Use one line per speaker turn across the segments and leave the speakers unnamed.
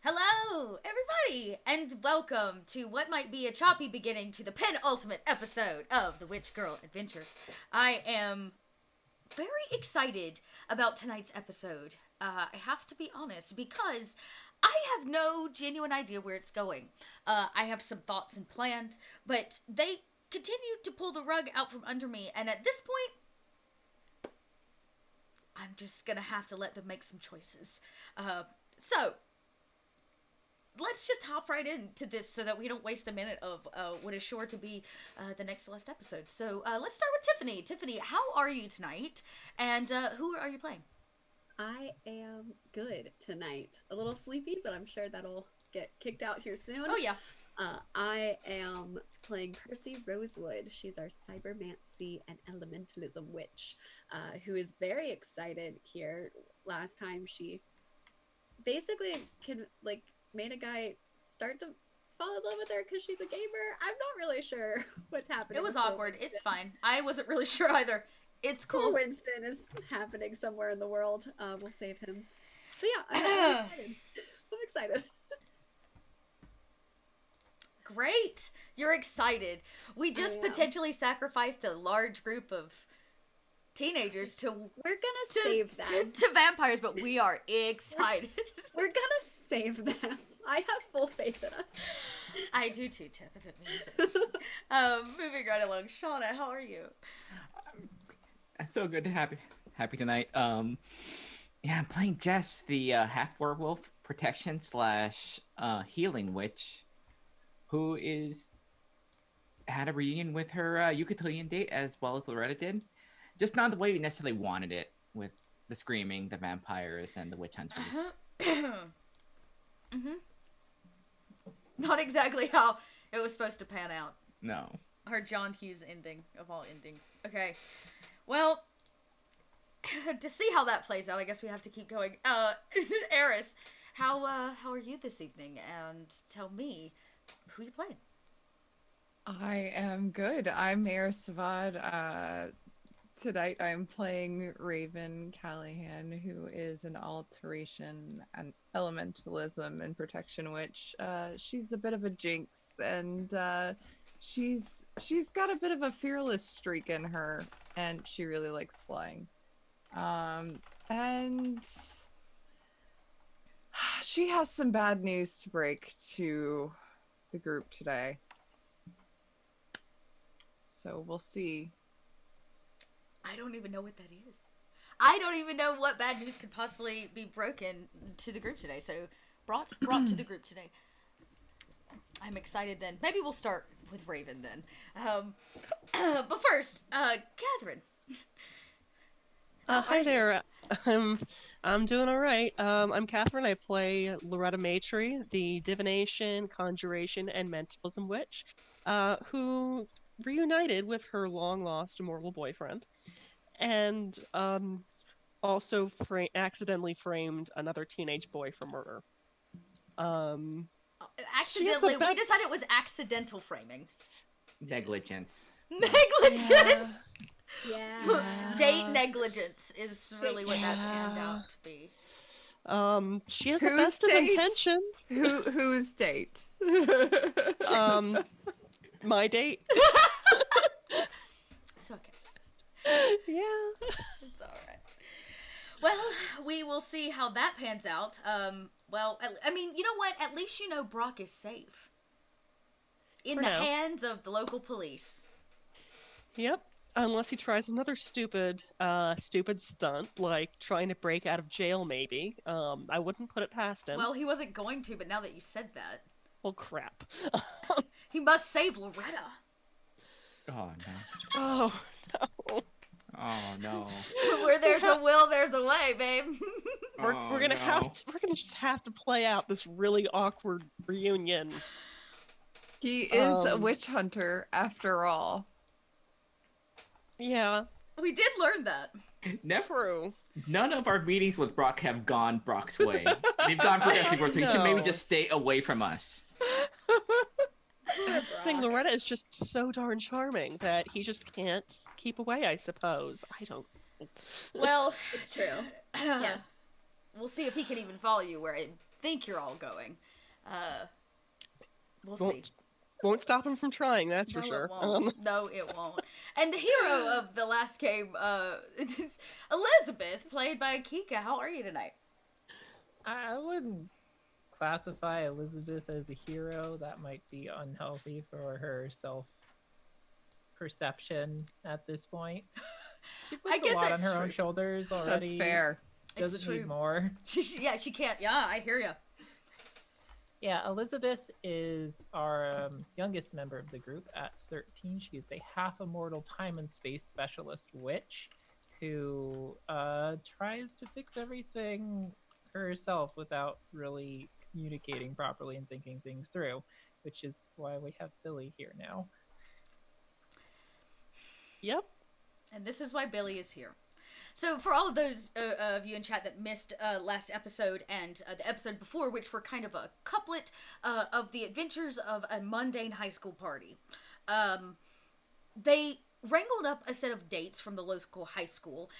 Hello, everybody, and welcome to what might be a choppy beginning to the penultimate episode of the Witch Girl Adventures. I am very excited about tonight's episode. I have to be honest, because I have no genuine idea where it's going. I have some thoughts and plans, but they continue to pull the rug out from under me, and at this point, I'm just gonna have to let them make some choices. So, let's just hop right into this so that we don't waste a minute of what is sure to be the next Celeste episode. So let's start with Tiffany. Tiffany, how are you tonight? And who are you playing?
I am good tonight. A little sleepy, but I'm sure that'll get kicked out here soon.
Oh, yeah.
I am playing Percy Rosewood. She's our cybermancy and elementalism witch, who is very excited here. Last time she basically made a guy start to fall in love with her because she's a gamer. I'm not really sure what's happening.
It was awkward. It's fine. I wasn't really sure either. It's cool.
Poor Winston is happening somewhere in the world. We'll save him. But yeah, I'm excited. I'm excited.
Great. You're excited. We just potentially sacrificed a large group of teenagers to
save them
to vampires, but we are excited.
We're gonna save them. I have full faith in us.
I do too, Tiff, if it means it. Moving right along, Shauna, how are you?
So good to happy tonight. Yeah, I'm playing Jess, the half werewolf protection / healing witch, who had a reunion with her Yucatilian date as well as Loretta did. Just not the way we necessarily wanted it, with the screaming, the vampires, and the witch hunters.
Not exactly how it was supposed to pan out.
No.
Our John Hughes ending of all endings. Okay. Well, to see how that plays out, I guess we have to keep going. Eris, how are you this evening? And tell me who you playing.
I am good. I'm Eris Savad. Tonight I'm playing Raven Callahan, who is an alteration and elementalism and protection witch. She's a bit of a jinx, and she's got a bit of a fearless streak in her, and she really likes flying. And she has some bad news to break to the group today. So we'll see.
I don't even know what that is. I don't even know what bad news could possibly be broken to the group today. So brought to the group today. I'm excited then. Maybe we'll start with Raven then. But first, Catherine.
Hi there. I'm doing all right. I'm Catherine. I play Loretta Matry, the divination, conjuration, and mentalism witch, who reunited with her long lost immortal boyfriend, and also accidentally framed another teenage boy for murder.
Accidentally, we decided it was accidental framing.
Negligence.
Negligence.
Yeah.
Date negligence is really what that panned out to be.
She has the
Whose
best of
date?
intentions.
Whose date?
My date.
It's okay.
Yeah.
It's all right. Well, we will see how that pans out. Well, I mean, you know what? At least you know Brock is safe in
For
the
now.
hands of the local police.
Yep. Unless he tries another stupid stunt, like trying to break out of jail, maybe. I wouldn't put it past him.
Well, he wasn't going to, but now that you said that,
Well, crap.
he must save Loretta.
Oh no.
Oh no.
Oh no.
Where there's a will, there's a way, babe.
We're gonna
no.
we're gonna just have to play out this really awkward reunion.
He is a witch hunter after all.
Yeah,
We did learn that.
Never.
true.
None of our meetings with Brock have gone Brock's way. They've gone progressive road, so he should maybe
No.
just stay away from us.
I think Loretta is just so darn charming that he just can't keep away, I suppose. I don't.
Well,
It's true. Yes.
We'll see if he can even follow you where I think you're all going. We'll see.
Won't stop him from trying, that's
No,
for sure.
it won't. No, it won't. And the hero of the last game, is Elizabeth, played by Kika. How are you tonight?
I wouldn't classify Elizabeth as a hero. That might be unhealthy for her self-perception at this point. She puts
guess
a lot on
that's
her own
true.
shoulders already.
That's fair.
It's
Doesn't
true.
need more.
Yeah, she can't. Yeah, I hear you.
Yeah, Elizabeth is our youngest member of the group at 13. She is a half immortal time and space specialist witch who tries to fix everything herself without really communicating properly and thinking things through, which is why we have Billy here now.
Yep.
And this is why Billy is here. So for all of those of you in chat that missed last episode and the episode before, which were kind of a couplet of the adventures of a mundane high school party, they wrangled up a set of dates from the local high school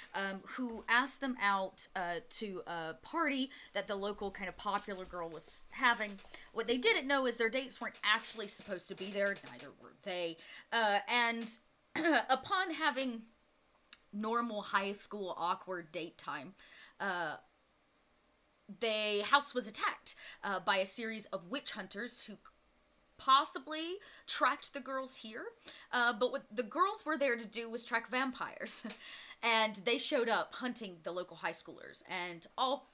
who asked them out to a party that the local kind of popular girl was having. What they didn't know is their dates weren't actually supposed to be there, neither were they. And upon having normal high school awkward date time, the house was attacked by a series of witch hunters who possibly tracked the girls here, but what the girls were there to do was track vampires. And they showed up hunting the local high schoolers, and all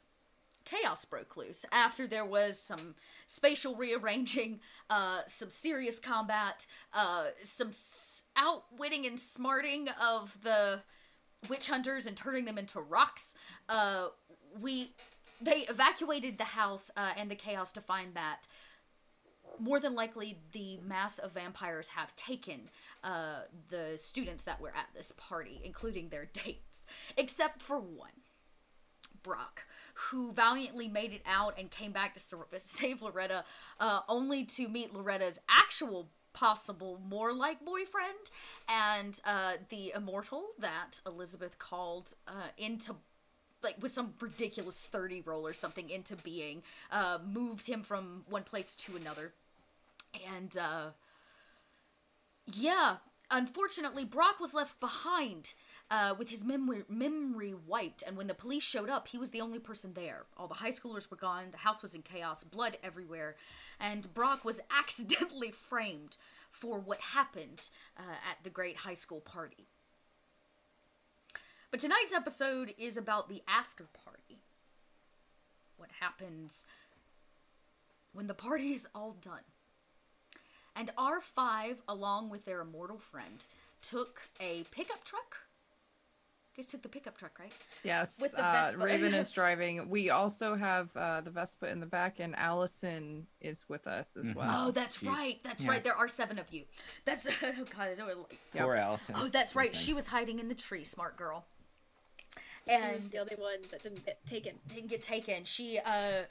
chaos broke loose after there was some spatial rearranging, some serious combat, some outwitting and smarting of the witch hunters and turning them into rocks. They evacuated the house and the chaos to find that more than likely the mass of vampires have taken the students that were at this party, including their dates, except for one, Brock, who valiantly made it out and came back to save Loretta, only to meet Loretta's actual possible more like boyfriend, and the immortal that Elizabeth called into, like, with some ridiculous 30 roll or something into being, moved him from one place to another. And yeah, unfortunately Brock was left behind with his memory wiped, and when the police showed up, he was the only person there. All the high schoolers were gone, the house was in chaos, blood everywhere, and Brock was accidentally framed for what happened at the great high school party. But tonight's episode is about the after party. What happens when the party is all done. And R5, along with their immortal friend, took a pickup truck You guys took the pickup truck, right?
Yes,
With the Vespa.
Raven is driving. We also have the Vespa in the back, and Allison is with us as well.
Oh, that's
Jeez.
right. That's
Yeah.
right. There are 7 of you. That's oh god. I don't
Yep.
Poor Allison.
Oh, that's
Poor
right.
thing.
She was hiding in the tree, smart girl.
She was
And
the only one that didn't get taken.
didn't get taken. She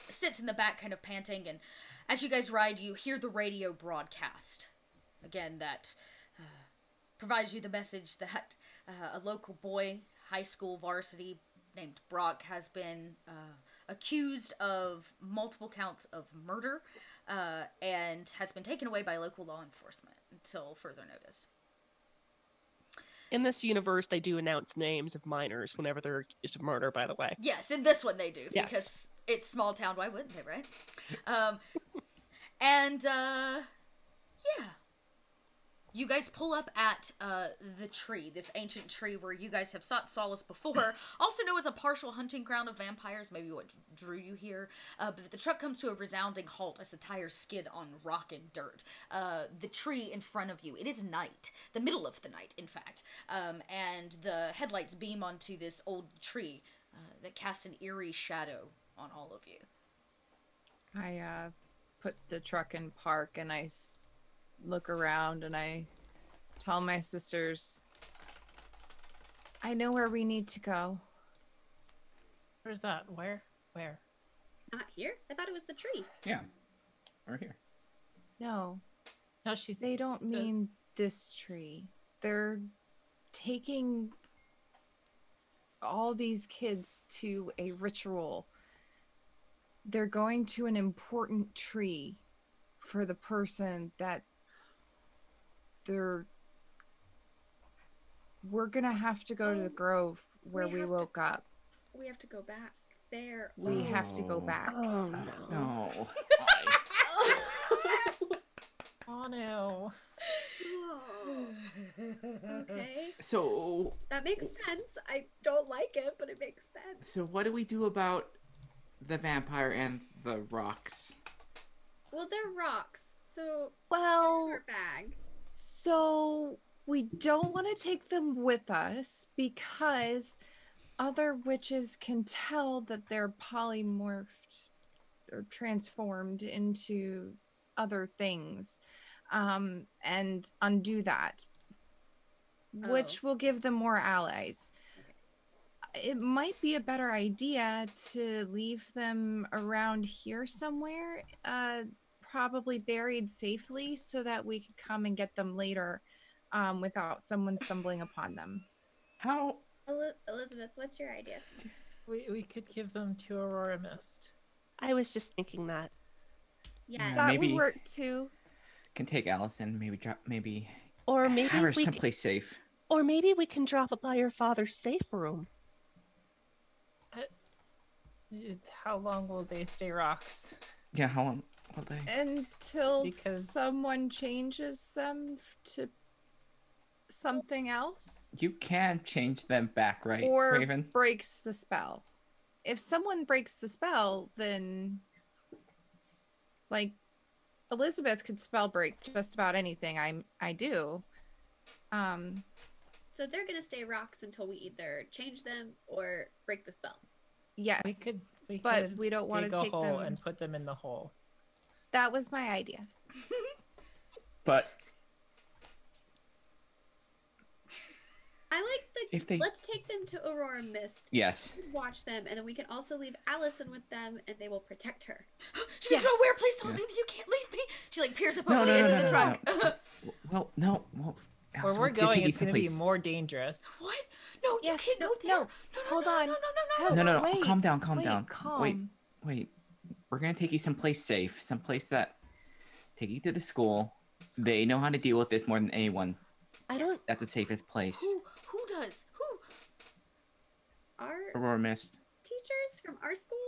sits in the back kind of panting, and as you guys ride, you hear the radio broadcast. Again, that provides you the message that a local boy, high school varsity, named Brock has been accused of multiple counts of murder and has been taken away by local law enforcement until further notice.
In this universe, they do announce names of minors whenever they're accused of murder, by the way.
Yes, in this one they do,
Yes.
because it's small town, why wouldn't they, right? And, yeah. You guys pull up at the tree, this ancient tree where you guys have sought solace before, also known as a partial hunting ground of vampires, maybe what drew you here. But the truck comes to a resounding halt as the tires skid on rock and dirt. The tree in front of you, it is night, the middle of the night, in fact, and the headlights beam onto this old tree that casts an eerie shadow on all of you.
I put the truck in park, and I look around, and I tell my sisters, I know where we need to go.
Where's that? Where?
Not here? I thought it was the tree.
Yeah. We're here.
No,
No, she's.
they don't mean this tree. They're taking all these kids to a ritual. They're going to an important tree for the person that we're gonna have to go to the grove where we
have to-
woke up.
We have to go back there.
We have to go
Oh.
back.
Oh,
No.
Oh no.
Oh. Okay.
So,
That makes sense. I don't like it, but it makes sense.
so what do we do about the vampire and the rocks?
Well, they're rocks, so
Well,
our bag.
so we don't want to take them with us because other witches can tell that they're polymorphed or transformed into other things, and undo that, which will give them more allies. It might be a better idea to leave them around here somewhere, probably buried safely, so that we could come and get them later, without someone stumbling upon them.
How?
Elizabeth, what's your idea?
We could give them to Aurora Mist.
I was just thinking that.
Yes.
That
Maybe-
would work too.
Can take Allison. Maybe
Or maybe
have her
we
someplace safe.
or maybe we can drop it by your father's safe room.
How long will they stay rocks?
Yeah. How long will they?
Until
Because-
someone changes them to something else,
You can change them back, right,
or
Raven?
breaks the spell. If someone breaks the spell, then like Elizabeth could spell break just about anything I do.
So they're gonna stay rocks until we either change them or break the spell.
Yes,
We
but
could
we don't want
dig
to
a
take
hole
them.
and put them in the hole.
That was my idea.
But
I like the.
if they,
Let's take them to Aurora Mist.
yes,
Watch them, and then we can also leave Allison with them, and they will protect her.
She goes, no, where? Please don't
Yeah.
leave me. You can't leave me. She like peers up
No,
over
no,
the edge
no,
of the
no,
truck.
well, no, well,
Where
Allison,
we're
we could
going,
take you
it's going to be
someplace-
more dangerous.
What? No,
Yes,
you can't go there.
no, hold
no,
on.
No, no, no, no.
No, no, no.
Wait,
Calm down,
wait,
down.
calm.
Wait. We're gonna take you someplace safe, someplace that take you to the school. They know how to deal with this more than anyone.
I don't.
That's the safest place.
Who does? Who?
Our
Aurora Mist.
teachers from our school.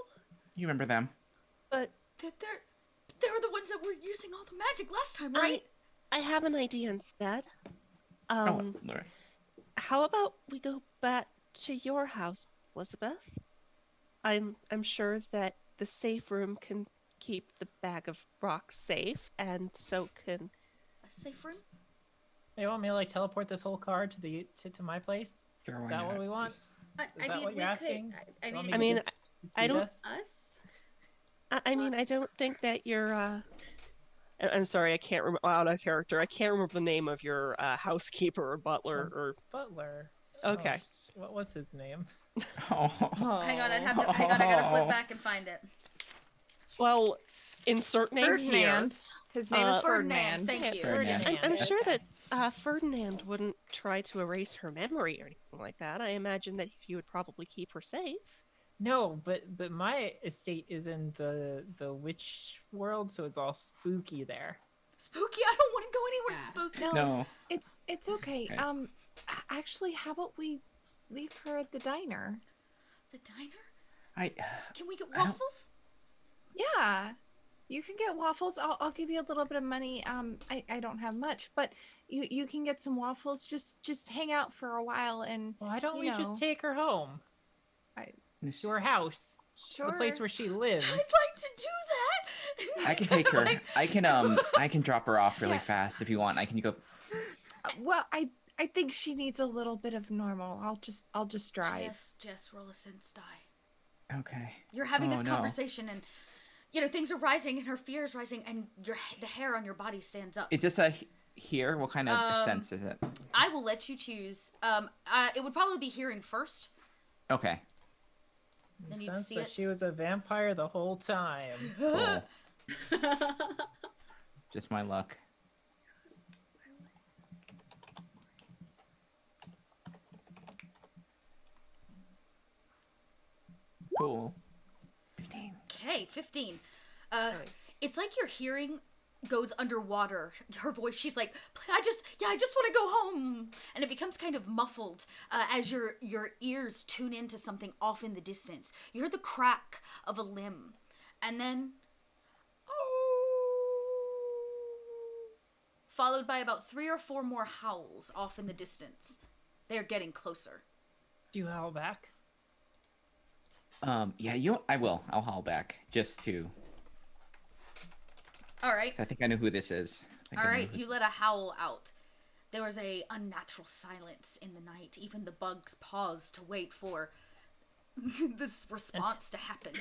You remember them?
But
They're the ones that were using all the magic last time, right?
I have an idea instead.
Oh, Laura.
How about we go back to your house, Elizabeth? I'm sure that the safe room can keep the bag of rocks safe, and so can.
A safe room?
They want me to like teleport this whole car to my place?
Sure,
Is
why
that what
not?
we want?
Just-
Is that what you're asking?
I
You want
mean,
me
I
to
mean,
just
I
feed
don't-
us?
us.
I don't think that you're. I'm sorry, I can't remember out of character. I can't remember the name of your housekeeper or butler or.
Butler.
Okay.
Oh, what was his name?
Oh.
Hang on, hang on, I gotta flip back and find it.
Well, insert name here.
Ferdinand. His name is
Ferdinand,
Ferdinand.
thank you.
Ferdinand.
I'm
Yes.
sure that Ferdinand wouldn't try to erase her memory or anything like that. I imagine that you would probably keep her safe.
No, but my estate is in the witch world, so it's all spooky there.
Spooky? I don't want to go anywhere
Yeah.
spooky.
No,
No.
it's okay.
Okay.
Actually, how about we leave her at the diner?
The diner?
I
Can we get
I don't-
waffles?
Yeah, you can get waffles. I'll give you a little bit of money. I don't have much, but you can get some waffles. Just hang out for a while and
Why don't
You
we
know.
just take her home to her house,
sure.
the place where she lives?
I'd like to do that.
I can take her.
Like,
I can drop her off really
Yeah.
fast if you want. I can go.
Well, I think she needs a little bit of normal. I'll just drive.
Jess, roll a sense die.
Okay.
You're having
Oh,
this
no.
conversation, and things are rising, and her fear is rising, and the hair on your body stands up.
Is this here? What kind of sense is it?
I will let you choose. It would probably be hearing first.
Okay.
Then you'd
Sense
see
that
it.
she was a vampire the whole time.
Cool. Just my luck. Cool. 15.
Okay, 15. It's like your hearing goes underwater. Her voice, she's like, I just want to go home. And it becomes kind of muffled as your ears tune into something off in the distance. You hear the crack of a limb. And then, followed by about 3 or 4 more howls off in the distance. They're getting closer.
Do you howl back?
Yeah, I will. I'll haul back just to.
All right.
'Cause I think I know who this is.
All right, you let a howl out. There was a unnatural silence in the night. Even the bugs paused to wait for this response to happen.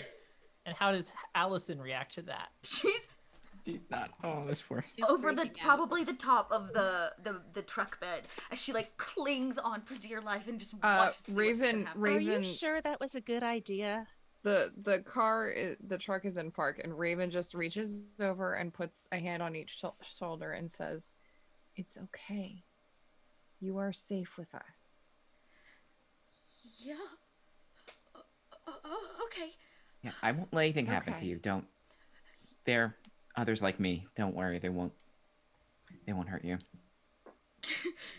And how does Allison react to that?
She's
She's not. Oh, this poor.
She's
over the
freaking out.
probably the top of the truck bed as she like clings on for dear life and just watches. to see what's gonna
Raven-
happen.
Raven-
Are you sure that was a good idea?
The truck is in park, and Raven just reaches over and puts a hand on each shoulder and says, "It's okay. You are safe with us."
Yeah. Okay.
Yeah, I won't let anything
It's
happen to
okay.
you. Don't. There, others like me. Don't worry. They won't hurt you.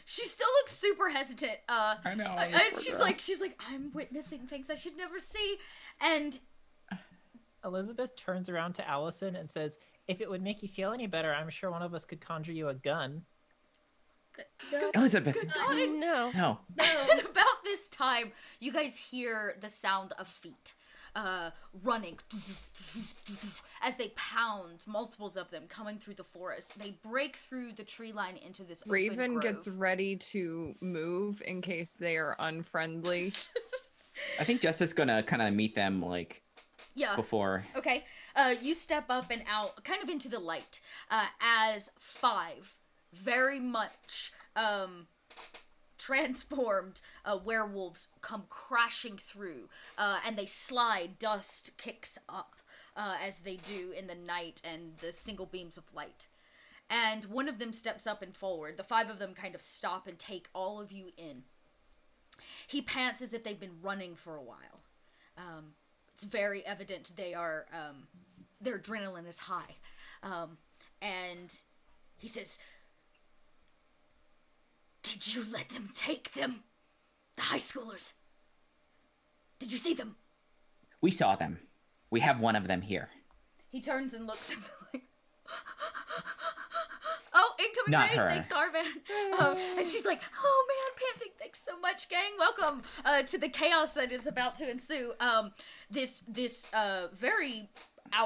She still looks super hesitant.
I know.
And she's like, I'm witnessing things I should never see. And
Elizabeth turns around to Allison and says, "If it would make you feel any better, I'm sure one of us could conjure you a gun."
Elizabeth.
No.
No.
And about this time, you guys hear the sound of feet running as they pound, multiples of them coming through the forest. They break through the tree line into this open
Raven
grove.
gets ready to move in case they are unfriendly.
I think Jessica's gonna kind of meet them like
Yeah.
before.
Okay. You step up and out, kind of into the light, as 5 very much transformed werewolves come crashing through, and they slide. Dust kicks up as they do in the night and the single beams of light. And one of them steps up and forward. The 5 of them kind of stop and take all of you in. He pants as if they've been running for a while. It's very evident they are, their adrenaline is high. And he says, "Did you let them take them? The high schoolers? Did you see them?"
We saw them. We have one of them here.
He turns and looks at them like, "Oh, incoming
Not
raid,
her.
thanks, Arvan." And she's like, "Oh man, panting, thanks so much, gang. Welcome to the chaos that is about to ensue." This very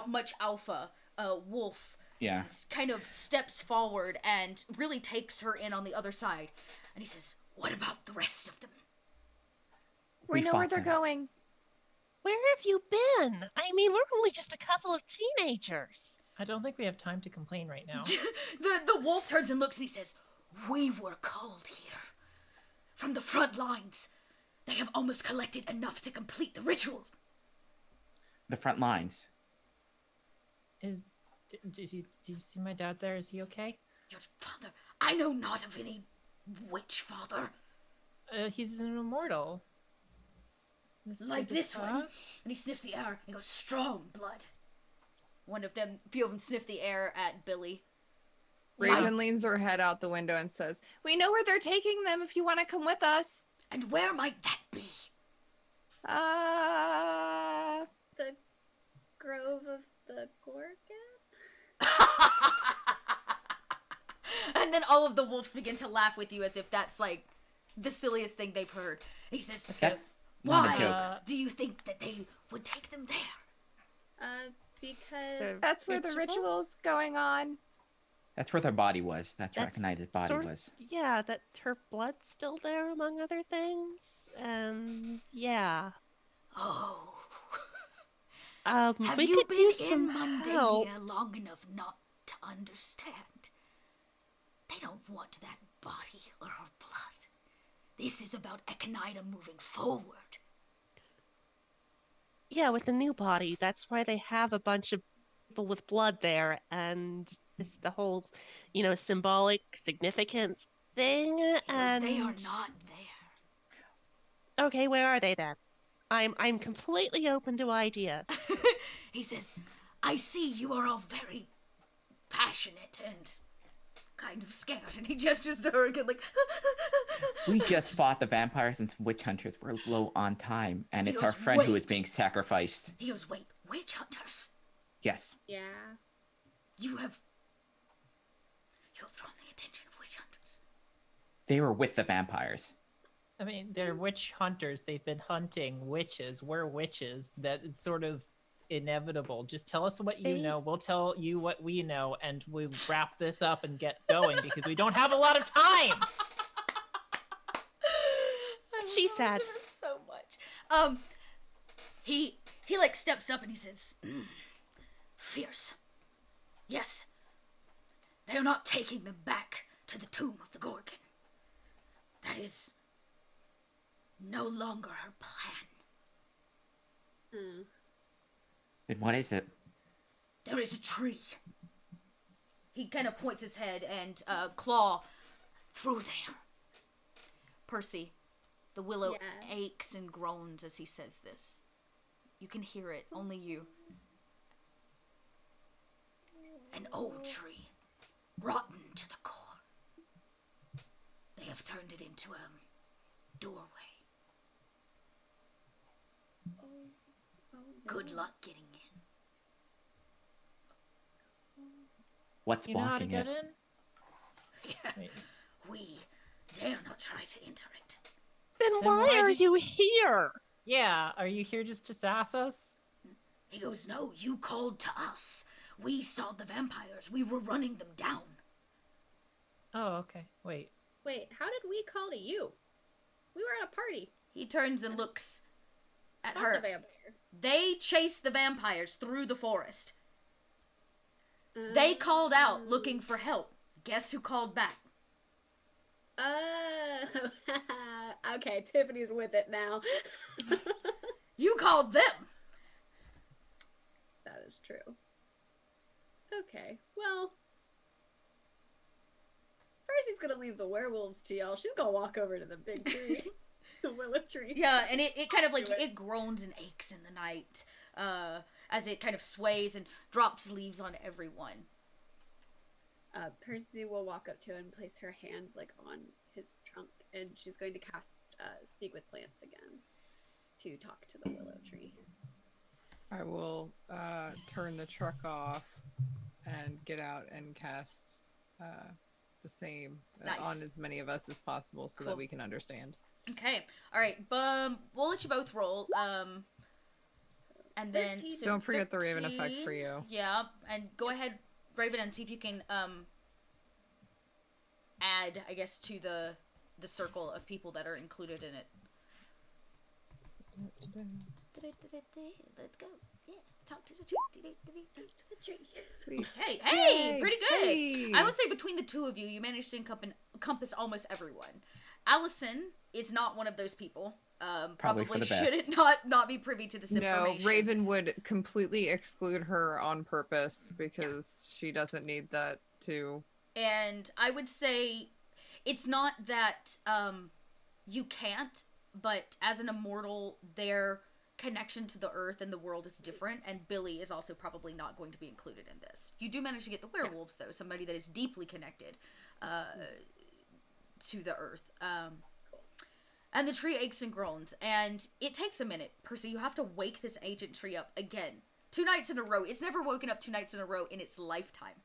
much alpha wolf
Yeah.
kind of steps forward and really takes her in on the other side. And he says, "What about the rest of them?"
We know where
fought
they're
them.
going.
Where have you been? I mean, we're only just a couple of teenagers.
I don't think we have time to complain right now.
The wolf turns and looks and he says, "We were called here from the front lines. They have almost collected enough to complete the ritual."
The front lines.
Did you see my dad there? Is he okay?
"Your father, I know not of any witch father
He's an immortal.
like this one." And he sniffs the air and goes, "Strong blood." Few of them sniff the air at Billy.
Raven leans her head out the window and says, "We know where they're taking them if you want to come with us."
"And where might that be?"
The Grove of the Gorgon?
And then all of the wolves begin to laugh with you as if that's like the silliest thing they've heard. He says,
That's not a
"Why
joke.
do you think that they would take them there?"
Because
That's where the
Ritual?
ritual's going on.
That's where their body was. That's where
That's
Akanida's body
sort-
was.
Yeah, that her blood's still there, among other things. And yeah.
Oh.
We
Have you
could
been
use
in
some help.
Mundalia long enough not to understand? They don't want that body or her blood. This is about Akanida moving forward.
Yeah, with the new body. That's why they have a bunch of people with blood there, and it's the whole, symbolic significance thing.
Because they are not there.
Okay, where are they then? I'm completely open to ideas.
He says, "I see you are all very passionate and kind of scared." And he gestures to her again like,
We just fought the vampires and some witch hunters. We're low on time, and
He
it's our
goes,
friend who is
"Wait."
being sacrificed.
He goes, "Wait, witch hunters?
Yes.
yeah.
You have drawn the attention of witch hunters."
They were with the vampires.
I mean, they're witch hunters. They've been hunting witches. We're witches. That it's sort of inevitable. Just tell us what you
They-
know. We'll tell you what we know, and we'll wrap this up and get going because we don't have a lot of time.
She
love
said.
Elizabeth so much. He like steps up and he says, "Fierce. Yes. They are not taking them back to the tomb of the Gorgon. That is no longer her plan.
Then what is it?
There is a tree." He kind of points his head and claw through there. Percy, the willow
Yes.
aches and groans as he says this. You can hear it, only you. An old tree, rotten to the core. They have turned it into a doorway. Good luck getting in.
What's
You know how to
blocking
get
it?
in? Wait.
We dare not try to enter it.
Then
Then
why
why
are
did-
you here?
Yeah, are you here just to sass us?
He goes, "No, you called to us. We saw the vampires. We were running them down."
Oh, okay. Wait.
Wait, how did we call to you? We were at a party.
He turns and looks at
Not
her.
the vampire.
They chased the vampires through the forest. They called out looking for help. Guess who called back?
Okay, Tiffany's with it now.
You called them.
That is true. Okay, well, Percy's gonna leave the werewolves to y'all. She's gonna walk over to the big tree, the willow tree.
Yeah, and it kind of like,
Do it.
it groans and aches in the night as it kind of sways and drops leaves on everyone.
Percy will walk up to it and place her hands like on his trunk, and she's going to cast Speak with Plants again to talk to the willow tree.
I will turn the truck off and get out and cast the same
Nice.
on as many of us as possible so
Cool.
that we can understand.
Okay, all right. We'll let you both roll. And then
13.
so
Don't forget the Raven
13.
effect for you.
Yeah, and go ahead, Raven, and see if you can add, I guess, to the circle of people that are included in it. Let's go. Yeah, talk to the tree.
To the tree.
Sweet.
Okay, hey,
Yay.
pretty good.
Hey.
I would say between the two of you, you managed to encompass almost everyone. Allison is not one of those people.
Probably for
Probably
the best.
shouldn't not be privy to this
No,
information.
Raven would completely exclude her on purpose because she doesn't need that to.
And I would say it's not that you can't, but as an immortal, their connection to the earth and the world is different, and Billy is also probably not going to be included in this. You do manage to get the werewolves, though, somebody that is deeply connected to the earth. And the tree aches and groans, and it takes a minute. Percy, you have to wake this ancient tree up again. 2 nights in a row. It's never woken up 2 nights in a row in its lifetime.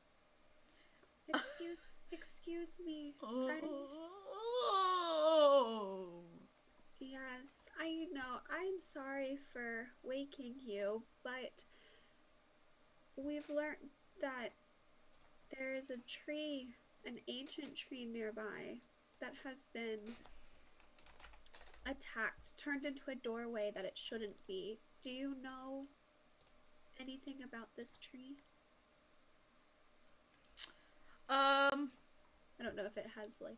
Excuse me, friend.
Oh.
Yes, I know. I'm sorry for waking you, but we've learned that there is a tree, an ancient tree nearby, that has been attacked, turned into a doorway that it shouldn't be. Do you know anything about this tree? I don't know if it has like.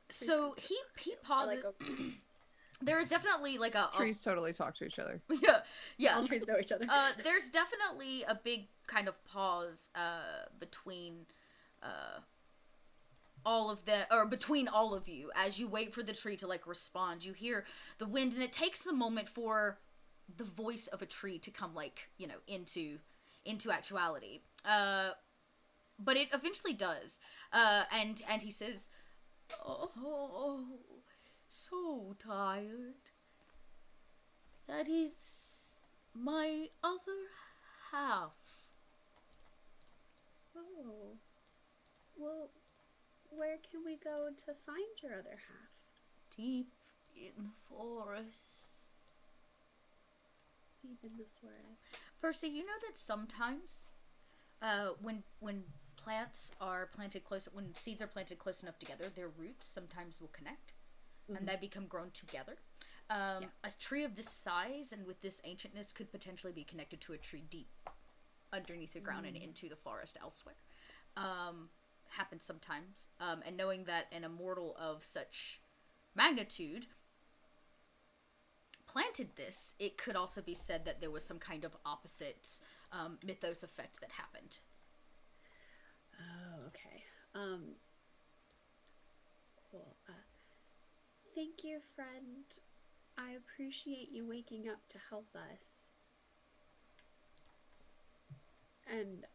So he pauses. There is definitely like a
Trees totally talk to each other.
yeah.
All trees know each other.
There's definitely a big kind of pause between all of them, or between all of you, as you wait for the tree to like respond. You hear the wind, and it takes a moment for the voice of a tree to come like, you know, into actuality. But it eventually does. And he says, "Oh, so tired. That is my other half."
Oh. Well, where can we go to find your other half?
Deep in the forest.
Deep in the forest.
Percy, you know that sometimes, when plants are planted close, when seeds are planted close enough together, their roots sometimes will connect, and they become grown together. A tree of this size and with this ancientness could potentially be connected to a tree deep underneath the ground and into the forest elsewhere. Happens sometimes. And knowing that an immortal of such magnitude planted this, it could also be said that there was some kind of opposite mythos effect that happened.
Oh, okay. Cool. Thank you, friend. I appreciate you waking up to help us. And,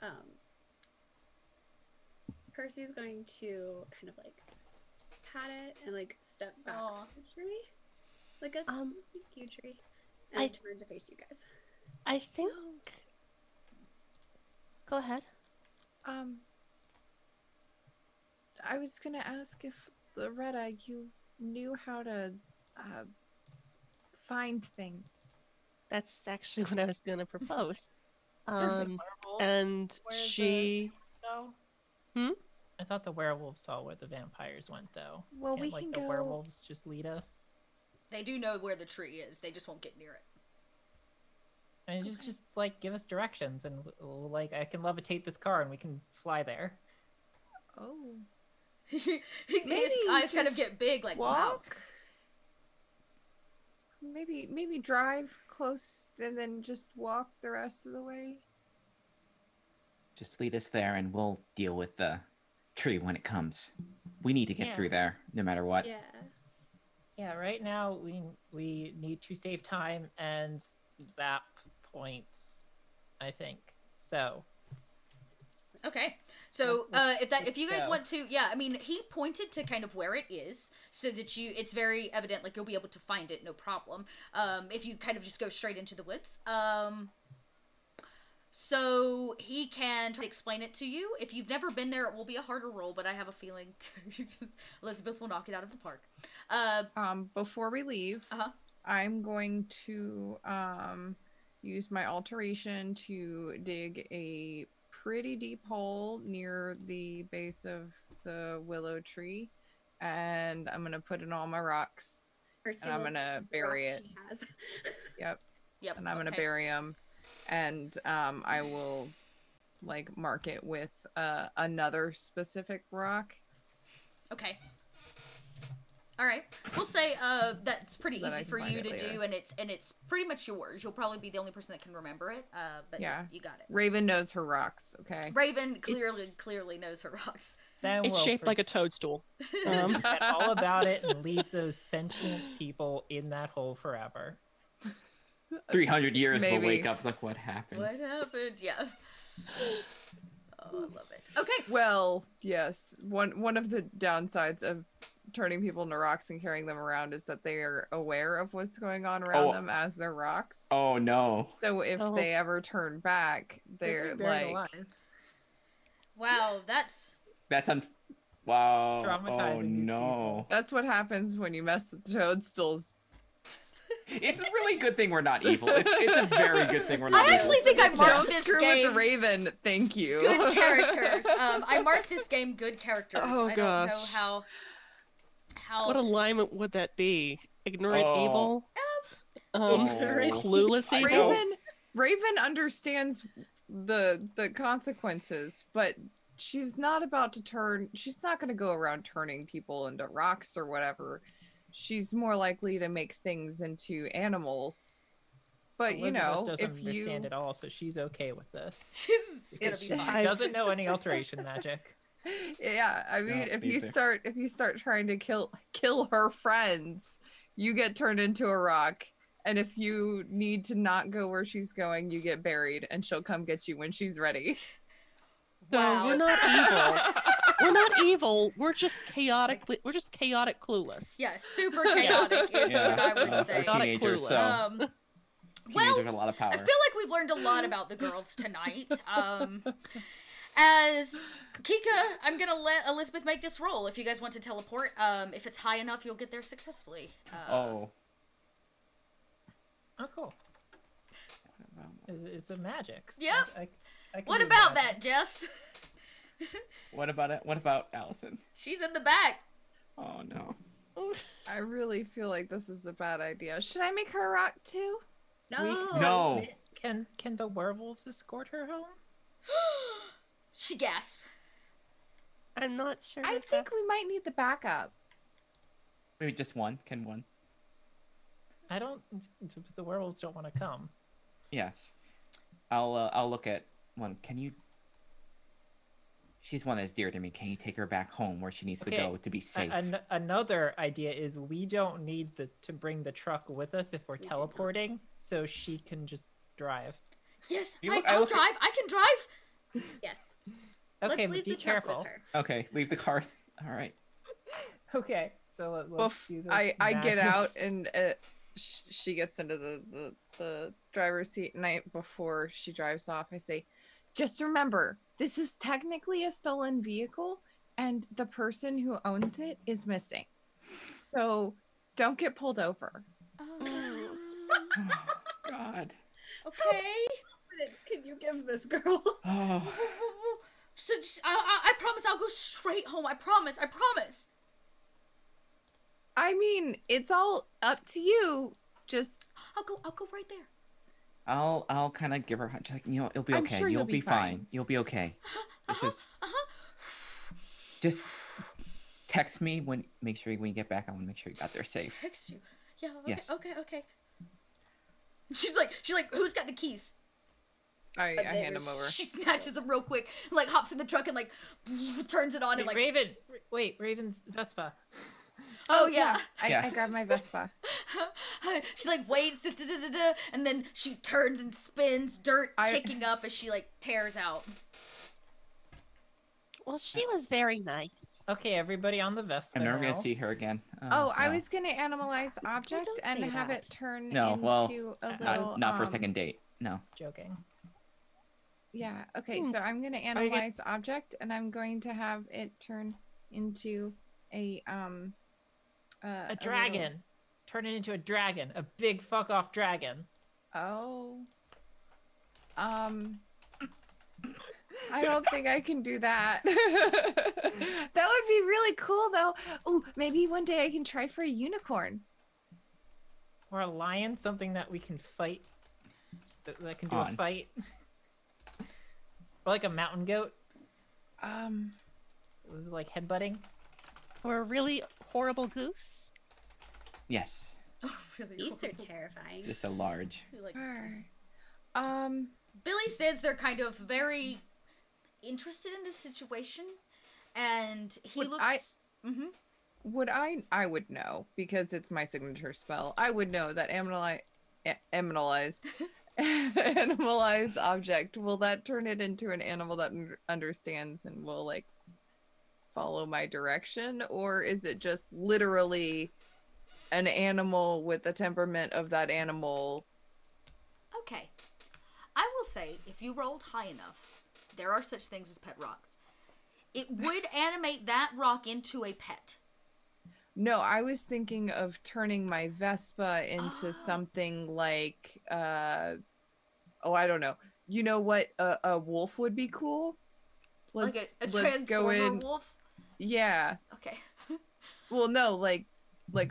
Percy's going to kind of like pat it and like step back from the tree. Like a thank you tree. And
I
turn to face you guys.
I think. Go ahead.
I was gonna ask if Loretta, you knew how to find things.
That's actually what I was going to propose.
Werewolves?
And
Where's the-
she.
No? I thought the werewolves saw where the vampires went, though.
Well,
Can't,
we
like,
can
the
go.
werewolves just lead us?
They do know where the tree is. They just won't get near it.
And just like give us directions, and like I can levitate this car, and we can fly there.
Oh,
His
Maybe
eyes kind of
just
get big, like, wow.
walk. Maybe drive close and then just walk the rest of the way.
Just lead us there, and we'll deal with the tree when it comes. We need to get
Yeah.
through there, no matter what.
Yeah.
Yeah, right now we need to save time and zap points, I think. So
Okay, so if you guys
go.
want to, yeah, I mean, he pointed to kind of where it is, so that it's very evident, like you'll be able to find it, no problem. If you kind of just go straight into the woods. So he can try to explain it to you. If you've never been there, it will be a harder roll, but I have a feeling Elizabeth will knock it out of the park.
Before we leave, I'm going to use my alteration to dig a pretty deep hole near the base of the willow tree, and I'm gonna put in all my rocks
Percy
And I'm
will
gonna
take the
bury
rock
it.
she has.
Yep.
Yep.
And I'm gonna
okay.
bury him, and I will like mark it with another specific rock
Okay. All right. We'll say that's pretty
That I
easy
can
for
find
you
it
to
later.
do, and it's pretty much yours. You'll probably be the only person that can remember it. But
Yeah.
you got it.
Raven knows her rocks. Okay.
Raven clearly knows her rocks.
Then
It's
we'll
shaped like a toadstool.
forget all about it and leave those sentient people in that hole forever.
300 years they'll
Maybe.
wake up. It's like, what happened?
What happened? Yeah. Oh, I love it. Okay.
Well, yes. One of the downsides of turning people into rocks and carrying them around is that they are aware of what's going on around
Oh.
them as they're rocks.
Oh no.
So if
Oh.
they ever turn back, they're
They're buried
like,
alive.
Wow, that's
That's wow.
Traumatizing
Oh
these
no.
that's what happens when you mess with toadstools.
It's a really good thing we're not evil. It's a very good thing we're not
I
evil.
actually think I marked
Don't
this
screw
game
with the Raven. Thank you.
good characters. I marked this game good characters.
Oh,
I don't know
gosh.
how
What alignment would that be? Ignorant
Oh.
evil?
Ignorant.
Clueless
I
evil?
know.
Raven understands the consequences, but she's not about to turn. She's not going to go around turning people into rocks or whatever. She's more likely to make things into animals. But you
Elizabeth
know,
doesn't
if you
understand it all, so she's okay with this.
she's gonna be
She
fine.
doesn't know any alteration magic.
yeah, I mean,
No,
if you
neither.
start trying to kill her friends, you get turned into a rock. And if you need to not go where she's going, you get buried, and she'll come get you when she's ready.
No,
Wow.
we're not evil. We're not evil. We're just chaotic clueless.
Yeah, super chaotic is what I would say.
Not a
Teenagers,
clueless.
so
Well,
teenagers have a lot of power.
I feel like we've learned a lot about the girls tonight. As Kika, I'm gonna let Elizabeth make this roll. If you guys want to teleport, if it's high enough, you'll get there successfully.
Oh.
Oh, cool. It's a magic. so
Yep.
I can
What
do
about
magic.
that, Jess?
What about it? What about Allison?
She's in the back.
Oh no.
I really feel like this is a bad idea. Should I make her a rock too?
No.
No.
Can the werewolves escort her home?
She gasped.
I'm not sure.
I
if
think we might need the backup.
Maybe just one. Can one?
I don't. The werewolves don't want to come.
Yes. I'll look at one. Can you? She's one that's dear to me. Can you take her back home where she needs to
Okay,
go to be safe?
Another idea is we don't need to bring the truck with us if we're
do not.
teleporting, so she can just drive.
Yes,
You look-
I'll
I look-
drive. I can drive.
Yes.
Okay,
Let's
but
leave
be
the truck
careful.
with her.
Okay, leave the car. All right.
Okay, so let's
Boof,
do this.
I get out
magic.
and she gets into the driver's seat, and before she drives off, I say, just remember, this is technically a stolen vehicle, and the person who owns it is missing. So don't get pulled over.
Oh,
God.
okay.
Confidence can you give this girl?
Oh.
So I promise I'll go straight home. I promise. I promise.
I mean, it's all up to you. Just
I'll go right there.
I'll kind of give her a hunch, like, you know, it'll be
I'm
okay.
sure
You'll
you'll
be
be
fine.
fine.
You'll be okay. This is
Uh-huh.
just text me when. Make sure when you get back. I want to make sure you got there safe.
Text you. Yeah. Okay.
Yes.
Okay. She's like, who's got the keys?
I hand them over.
She snatches them real quick, like hops in the truck and like turns it on and like.
Raven's Vespa.
Oh yeah.
Yeah.
I grab my Vespa.
She like waits, and then she turns and spins, dirt
I-
kicking up as she like tears out.
Well, she was very nice.
Okay, everybody on the Vespa.
I'm never
now.
gonna see her again.
I
no.
was gonna animalize object
don't
and
say
have
that.
it turn
No,
into
well,
a little.
not for a second date. No.
Joking.
Yeah. Okay.
Hmm.
So I'm gonna
you get-
analyze object, and I'm going to have it turn into a
A dragon. Turn it into a dragon. A big fuck off dragon.
Oh. I don't think I can do that. That would be really cool, though. Oh, maybe one day I can try for a unicorn.
Or a lion, something that we can fight. That can do a fight. Or like a mountain goat. It was like headbutting.
Or a really horrible goose.
Yes.
Oh, really?
Geese are
horrible.
terrifying.
Just a large.
Who likes
Alright.
geese? Billy says they're kind of very interested in this situation, and he
Would
looks. Mm-hmm.
Would I would know because it's my signature spell. I would know that animalize object. Will that turn it into an animal that understands and will like follow my direction, or is it just literally an animal with the temperament of that animal?
Okay. I will say, if you rolled high enough, there are such things as pet rocks. It would animate that rock into a pet.
No, I was thinking of turning my Vespa into something like, I don't know. You know what? A wolf would be cool.
Like a transformer wolf?
Yeah.
Okay.
Well, no, like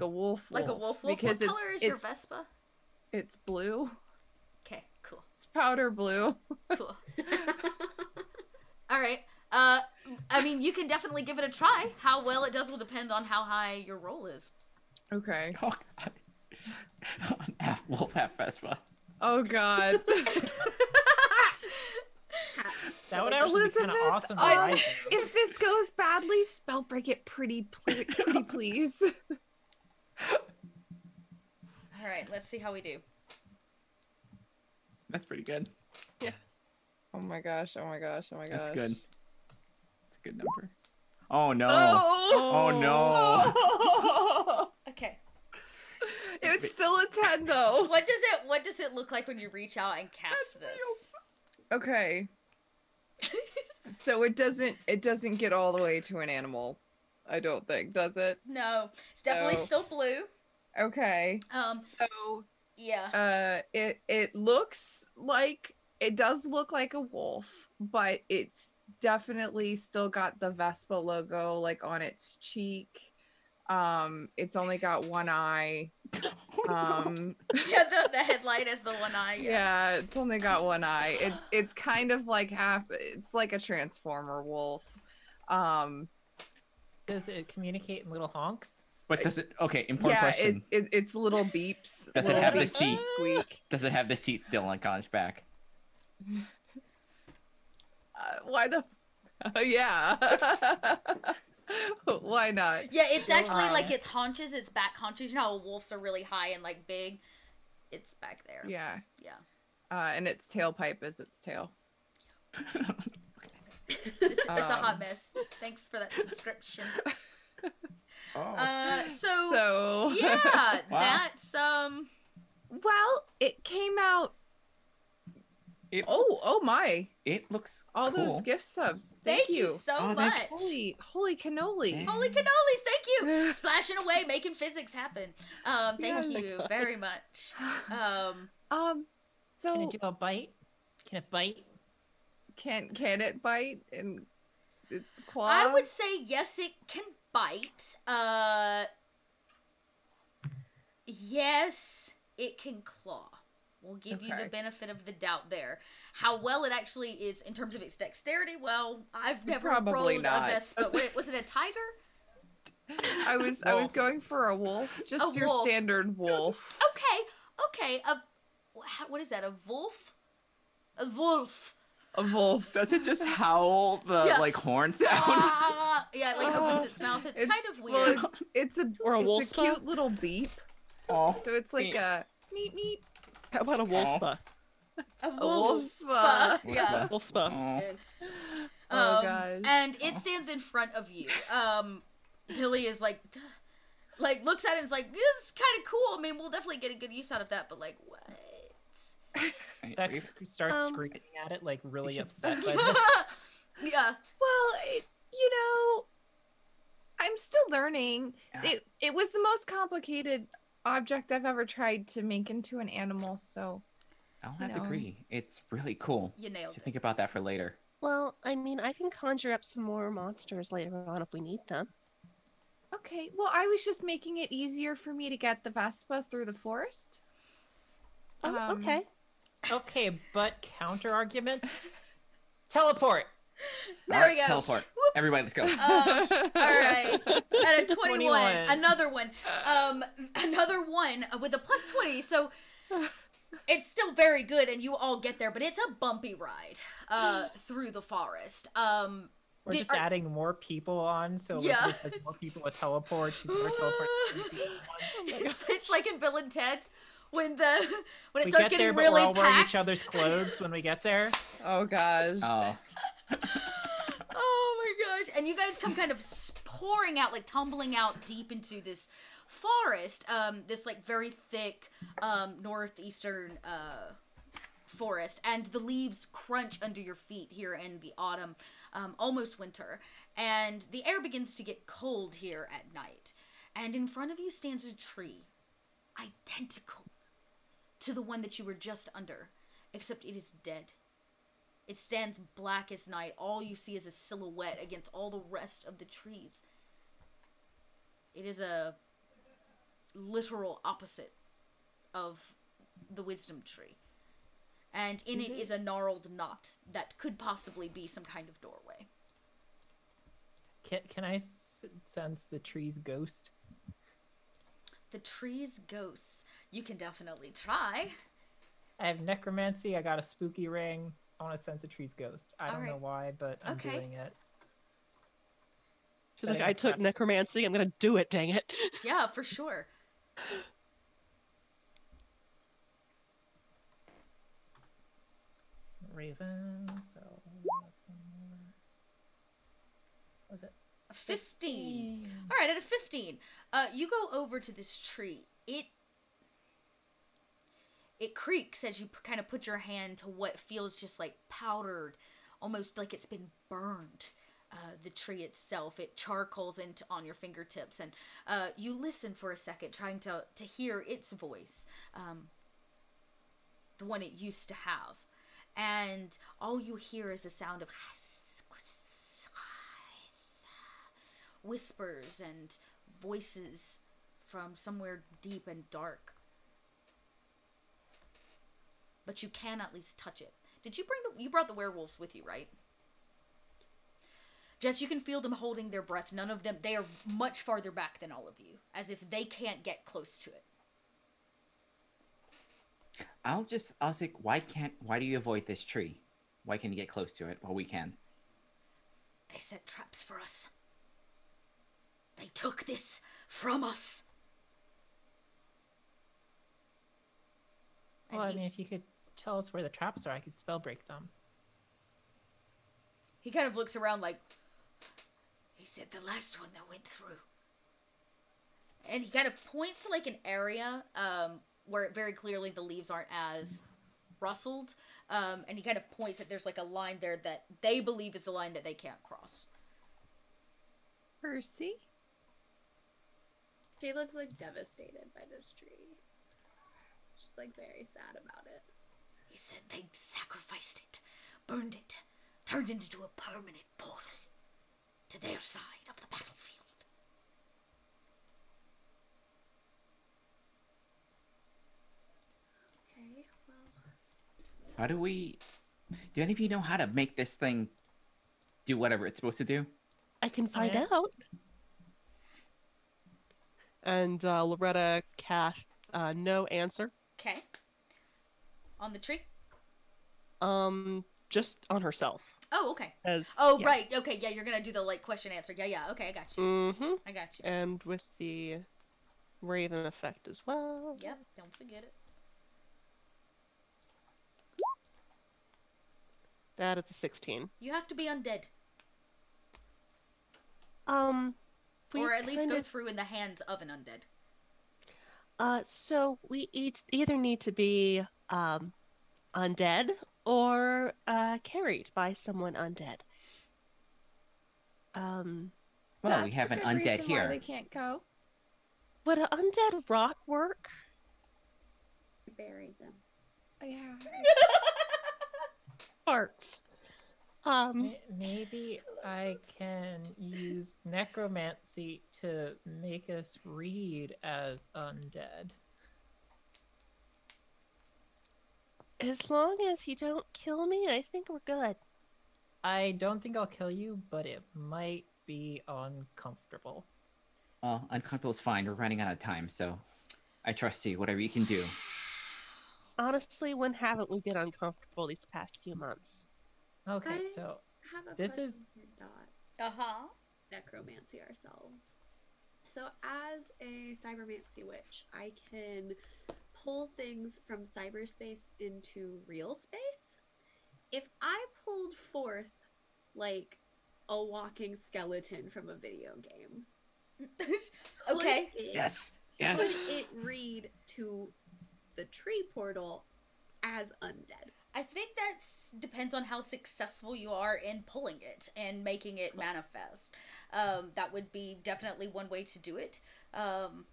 a wolf.
Like a wolf.
Because
what color is your Vespa?
It's blue.
Okay, cool.
It's powder blue.
Cool. All right. I mean, you can definitely give it a try. How well it does will depend on how high your roll is.
Okay.
Oh god. Half wolf, half Vespa.
Oh god.
That would actually be kind of
Elizabeth,
awesome to ride.
if this goes badly, spell break it pretty please.
All right, let's see how we do.
That's pretty good.
Oh my gosh, oh my gosh, oh my gosh.
That's good. It's a good number. Oh no.
Oh,
no.
Okay.
It's still a 10 though.
What does it look like when you reach out and cast this?
Okay. So it doesn't get all the way to an animal. I don't think, does it?
No, it's definitely
So-
still blue.
Okay. So
Yeah.
it looks like it does look like a wolf, but it's definitely still got the Vespa logo like on its cheek. It's only got one eye.
Yeah, the headlight is the one eye.
Yeah, it's only got one eye. It's kind of like it's like a transformer wolf.
Does it communicate in little honks?
But does it? Okay, important
Yeah,
question.
it's little beeps.
Does it
little
have the
beeps
seat?
Squeak.
Does it have the seat still on Connor's back?
Why the? Yeah. Why not?
Yeah, it's actually
high.
like its haunches, its back haunches. You know how wolves are really high and like big? It's back there.
Yeah.
Yeah.
And its tailpipe is its tail.
It's a hot mess. Thanks for that subscription.
Oh.
So yeah,
Wow.
that's
Well, it came out.
It,
Oh my!
it looks
All
cool.
those gift subs.
thank you so
Oh,
much.
thank-
Holy cannoli!
Holy cannolis, thank you! Splashing away, making physics happen. Thank
Yes.
you very much.
So
Can it do a bite? Can it bite?
can it bite and claw?
I would say yes, it can bite. Yes, it can claw. We'll give you the
Okay.
benefit of the doubt there. How well it actually is in terms of its dexterity, well, I've never
Probably
rolled
not.
a Vespa. Wait, was it a tiger?
I was going for a wolf, just
A
your
wolf.
standard wolf.
Okay. What is that? A wolf? A wolf.
A wolf.
Does it just howl the
Yeah.
like horn sound?
Yeah, it like opens its mouth. It's kind of weird.
Well, it's a
Or a
it's
wolf
a
spa?
cute little beep.
Oh.
So it's like a meep meep.
How about a wolf
Aw.
spa?
A
wolf
wolf
spa.
spa. Yeah.
Wolf spa.
Oh.
Good.
Oh gosh.
And it stands in front of you. Billy is like looks at it and is like, this is kind of cool. I mean, we'll definitely get a good use out of that, but like, what?
Vex starts
Um,
screaming at it, like really
should-
upset by this.
Yeah.
Well, I'm still learning.
Yeah.
It was the most complicated object I've ever tried to make into an animal, so
I'll have
You
to
know.
agree. It's really cool.
You nailed
Should
it.
think about that for later.
Well, I mean, I can conjure up some more monsters later on if we need them.
Okay, well, I was just making it easier for me to get the Vespa through the forest.
Oh, okay.
Okay, but counter argument. Teleport.
There we go.
Teleport. Everybody, let's go.
All right. At a 21,
21.
another one. Another one with a plus 20. So it's still very good, and you all get there, but it's a bumpy ride through the forest.
We're just adding more people on, so
Yeah.
Elizabeth has more people to teleport. She's never teleported.
It's like in Bill and Ted when it
We
starts
get
getting
there, but
really
we're all wearing
packed.
each other's clothes when we get there.
Oh gosh.
Oh.
Oh my gosh. And you guys come kind of pouring out, like tumbling out deep into this forest, this like very thick northeastern forest, and the leaves crunch under your feet here in the autumn, almost winter, and the air begins to get cold here at night. And in front of you stands a tree, identical to the one that you were just under, except it is dead. It stands black as night. All you see is a silhouette against all the rest of the trees. It is a literal opposite of the wisdom tree. And in it is a gnarled knot that could possibly be some kind of doorway.
Can I sense the tree's ghost?
The tree's ghosts. You can definitely try.
I have necromancy. I got a spooky ring. I want to sense a tree's ghost. I don't
Alright.
know why, but I'm
Okay.
doing it.
She's like, I took necromancy. I'm gonna do it. Dang it.
Yeah, for sure.
Raven. So that's one more. What was it?
A 15. All right, at a 15, you go over to this tree. It creaks as you kind of put your hand to what feels just like powdered, almost like it's been burned. The tree itself, it charcoals on your fingertips, and you listen for a second, trying to hear its voice, the one it used to have, and all you hear is the sound of whispers and voices from somewhere deep and dark. But you can at least touch it. Did you you brought the werewolves with you, right? Jess, you can feel them holding their breath. None of them, they are much farther back than all of you, as if they can't get close to it.
I'll say, why do you avoid this tree? Why can't you get close to it while we can?
They set traps for us. They took this from us.
Well, I mean, if you could tell us where the traps are, I could spell break them.
He kind of looks around like, he said the last one that went through. And he kind of points to like an area where very clearly the leaves aren't as rustled. And he kind of points that there's like a line there that they believe is the line that they can't cross.
Percy?
She looks like devastated by this tree. She's like very sad about it.
He said they sacrificed it, burned it, turned it into a permanent portal to their side of the battlefield.
Okay, well.
How do any of you know how to make this thing do whatever it's supposed to do?
I can find
Okay.
out. And Loretta cast no answer.
Okay. On the tree?
Just on herself.
Oh, okay.
As
Oh,
yeah.
right. Okay, yeah, you're gonna do the like question answer. Yeah. Okay, I got you.
Mm-hmm.
I got you.
And with the Raven effect as well.
Yep, don't forget it.
That is a 16.
You have to be undead,
We
or at least
kind
go
of-
through in the hands of an undead.
So we either need to be undead or carried by someone undead.
Well, we
That's
have
a
an
good
undead
reason why
here.
they can't go.
Would an undead rock work?
Buried them.
Yeah.
Parts.
Maybe I can use necromancy to make us read as undead.
As long as you don't kill me, I think we're good.
I don't think I'll kill you, but it might be uncomfortable.
Well, uncomfortable is fine. We're running out of time, so I trust you. Whatever you can do.
Honestly, when haven't we been uncomfortable these past few months?
Okay,
I
so
have a
this
question
is-
here, Dot.
Uh-huh.
Necromancy ourselves. So as a cybermancy witch, I can pull things from cyberspace into real space. If I pulled forth like a walking skeleton from a video game,
Okay.
could it,
Yes.
could
Yes.
it read to the tree portal as undead?
I think that depends on how successful you are in pulling it and making it manifest. That would be definitely one way to do it. You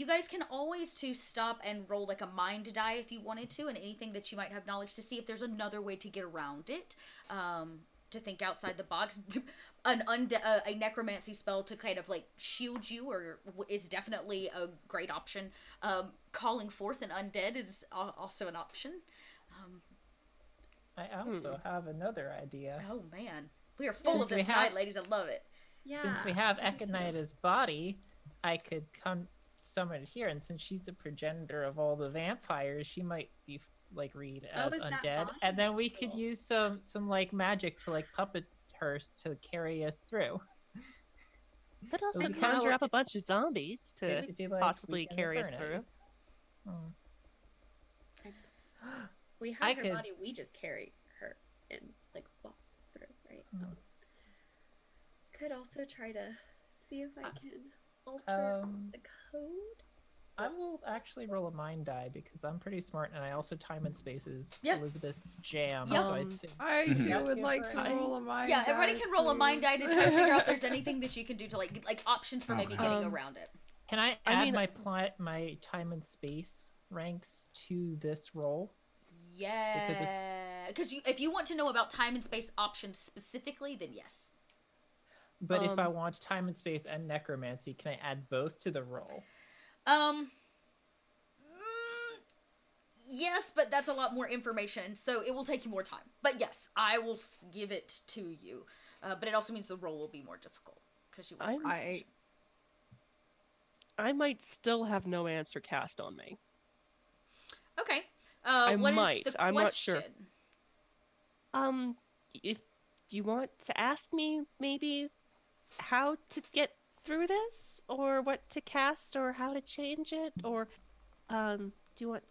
guys can always to stop and roll like a mind die if you wanted to, and anything that you might have knowledge to see if there's another way to get around it. To think outside the box. A necromancy spell to kind of like shield you or is definitely a great option. Calling forth an undead is also an option.
I also have another idea.
Oh man, we are full
Since
of them
we
tonight,
have-
ladies. I love it.
Yeah.
Since we have
I do too.
Echinita's body, I could come summon it here, and since she's the progenitor of all the vampires, she might be like read as
with that
undead,
body?
and then we could
Cool.
use some like magic to like puppet her to carry us through.
But also
We
conjure
kinda-
up a bunch of zombies to
It'd be like
possibly
Weekend at
carry us through.
Bernie's.
We have
I
her
could-
body, we just carry her and like walk through, right?
Hmm.
Could also try to see if I can alter the code.
I will actually roll a mind die because I'm pretty smart, and I also time and space is
Yeah.
Elizabeth's jam.
Yeah.
So I
Um,
think
I
Mhm.
too
Yeah.
would like to
I-
roll a mind.
Yeah, everybody
die,
can roll a mind die
please.
to try to figure out if there's anything that you can do to like options for maybe
Okay.
getting
Um,
around it.
can I
I
add
mean-
my time and space ranks to this roll?
Yeah, because if you want to know about time and space options specifically, then yes.
But if I
Um,
want time and space and necromancy, can I add both to the roll?
Yes, but that's a lot more information, so it will take you more time. But yes, I will give it to you. But it also means the roll will be more difficult because you want more
I-
information.
I might still have no answer cast on me.
Okay.
I
What is
might.
the
I'm not sure.
question?
If you want to ask me maybe how to get through this, or what to cast, or how to change it, or do you want?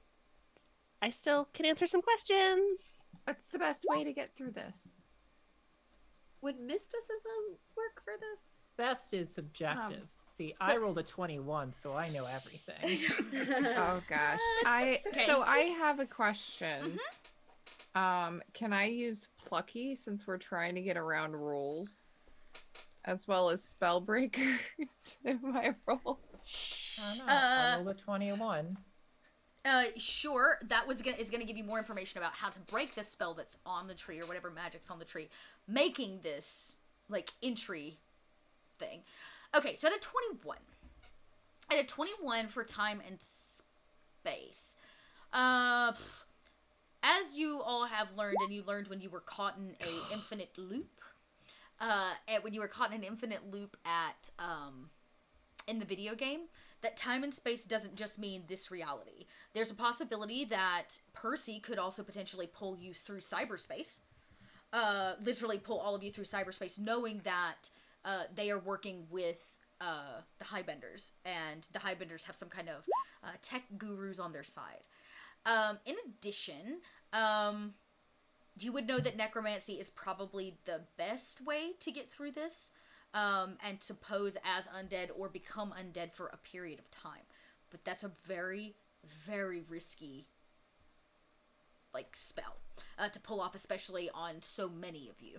I still can answer some questions.
What's the best way to get through this?
Would mysticism work for this?
Best is subjective. See,
so-
I rolled a 21, so I know everything.
Oh gosh.
That's okay.
So I have a question. Can I use plucky since we're trying to get around rules? As well as spellbreaker to my roll?
I don't know. I rolled a 21.
Sure. That is gonna give you more information about how to break this spell that's on the tree or whatever magic's on the tree, making this like entry thing. Okay, so at a 21. At a 21 for time and space. As you all have learned, and you learned when you were caught in a infinite loop, when you were caught in an infinite loop at in the video game, that time and space doesn't just mean this reality. There's a possibility that Percy could also potentially pull you through cyberspace. Literally pull all of you through cyberspace, knowing that they are working with the Highbenders, and the Highbenders have some kind of tech gurus on their side. In addition, you would know that necromancy is probably the best way to get through this, and to pose as undead or become undead for a period of time. But that's a very, very risky like spell to pull off, especially on so many of you.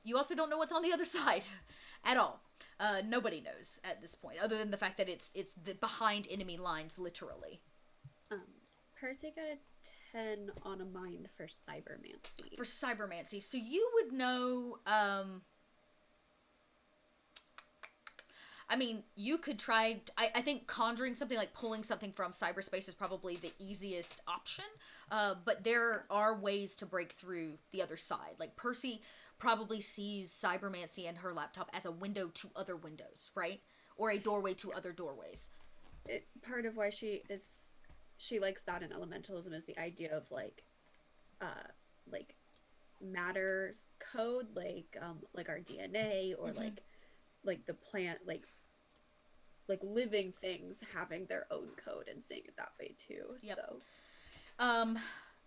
You also don't know what's on the other side at all. Nobody knows at this point, other than the fact that it's behind enemy lines, literally.
Percy got a 10 on a mind for cybermancy.
For cybermancy. So you would know, I mean, you could try, I think conjuring something, like pulling something from cyberspace is probably the easiest option, but there are ways to break through the other side. Like, Percy probably sees cybermancy and her laptop as a window to other windows, right? Or a doorway to other doorways.
Part of why she likes that in elementalism is the idea of like matter's code, like our DNA, or like the plant, like living things having their own code and saying it that way too.
Yep.
So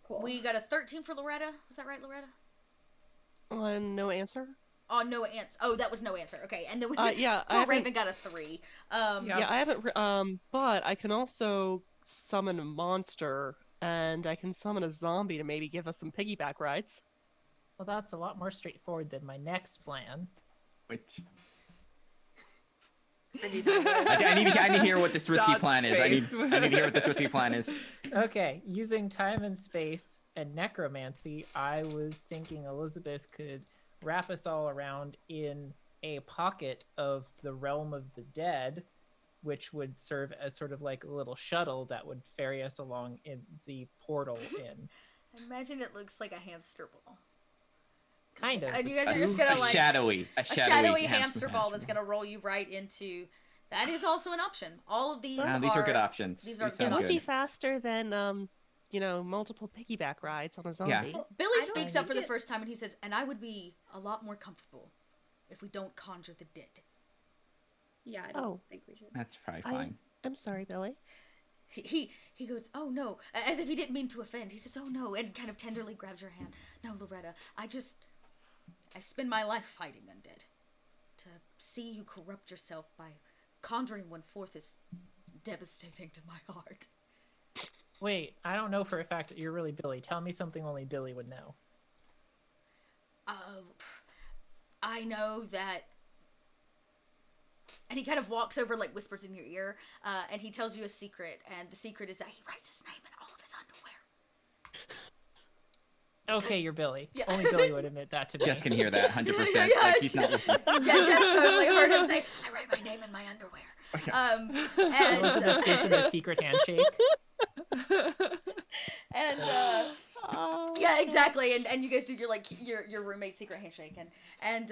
cool.
We got a 13 for Loretta. Was that right, Loretta?
No answer.
Oh, no answer. Oh, that was no answer. Okay, and then
yeah,
poor Raven got a 3.
Yeah, I haven't. But I can also summon a monster, and I can summon a zombie to maybe give us some piggyback rides.
Well, that's a lot more straightforward than my next plan.
Which
I need
to hear what this risky
Dot
plan is. I need
space.
to hear what this risky plan is.
Okay, using time and space and necromancy, I was thinking Elizabeth could wrap us all around in a pocket of the realm of the dead, which would serve as sort of like a little shuttle that would ferry us along in the portal in.
Imagine it looks like a hamster ball.
Kind of.
And you guys are just gonna like
shadowy
hamster ball that's gonna roll you right into. That is also an option. All of these
these are good options.
These are
It
good
would be
options.
faster than multiple piggyback rides on a zombie.
Yeah.
Billy
I don't
speaks up for
think
the first time and he says, "And I would be a lot more comfortable if we don't conjure the dead."
Yeah, I don't think we should.
That's probably fine.
I'm sorry, Billy.
He goes, "Oh no," as if he didn't mean to offend. He says, "Oh no," and kind of tenderly grabs your hand. "No, Loretta, I spend my life fighting undead. To see you corrupt yourself by conjuring one forth is devastating to my heart."
Wait, I don't know for a fact that you're really Billy. Tell me something only Billy would know.
I know that. And he kind of walks over, like whispers in your ear, and he tells you a secret. And the secret is that he writes his name in all of his underwear.
Okay, you're Billy.
Yeah.
Only Billy would admit that to me.
Jess can hear that 100%.
Yeah,
Like he's not listening.
Yeah, Jess totally heard him say, "I write my name in my underwear." And
Elizabeth gives him a secret handshake.
and yeah, exactly. And you guys do your roommate's secret handshake, and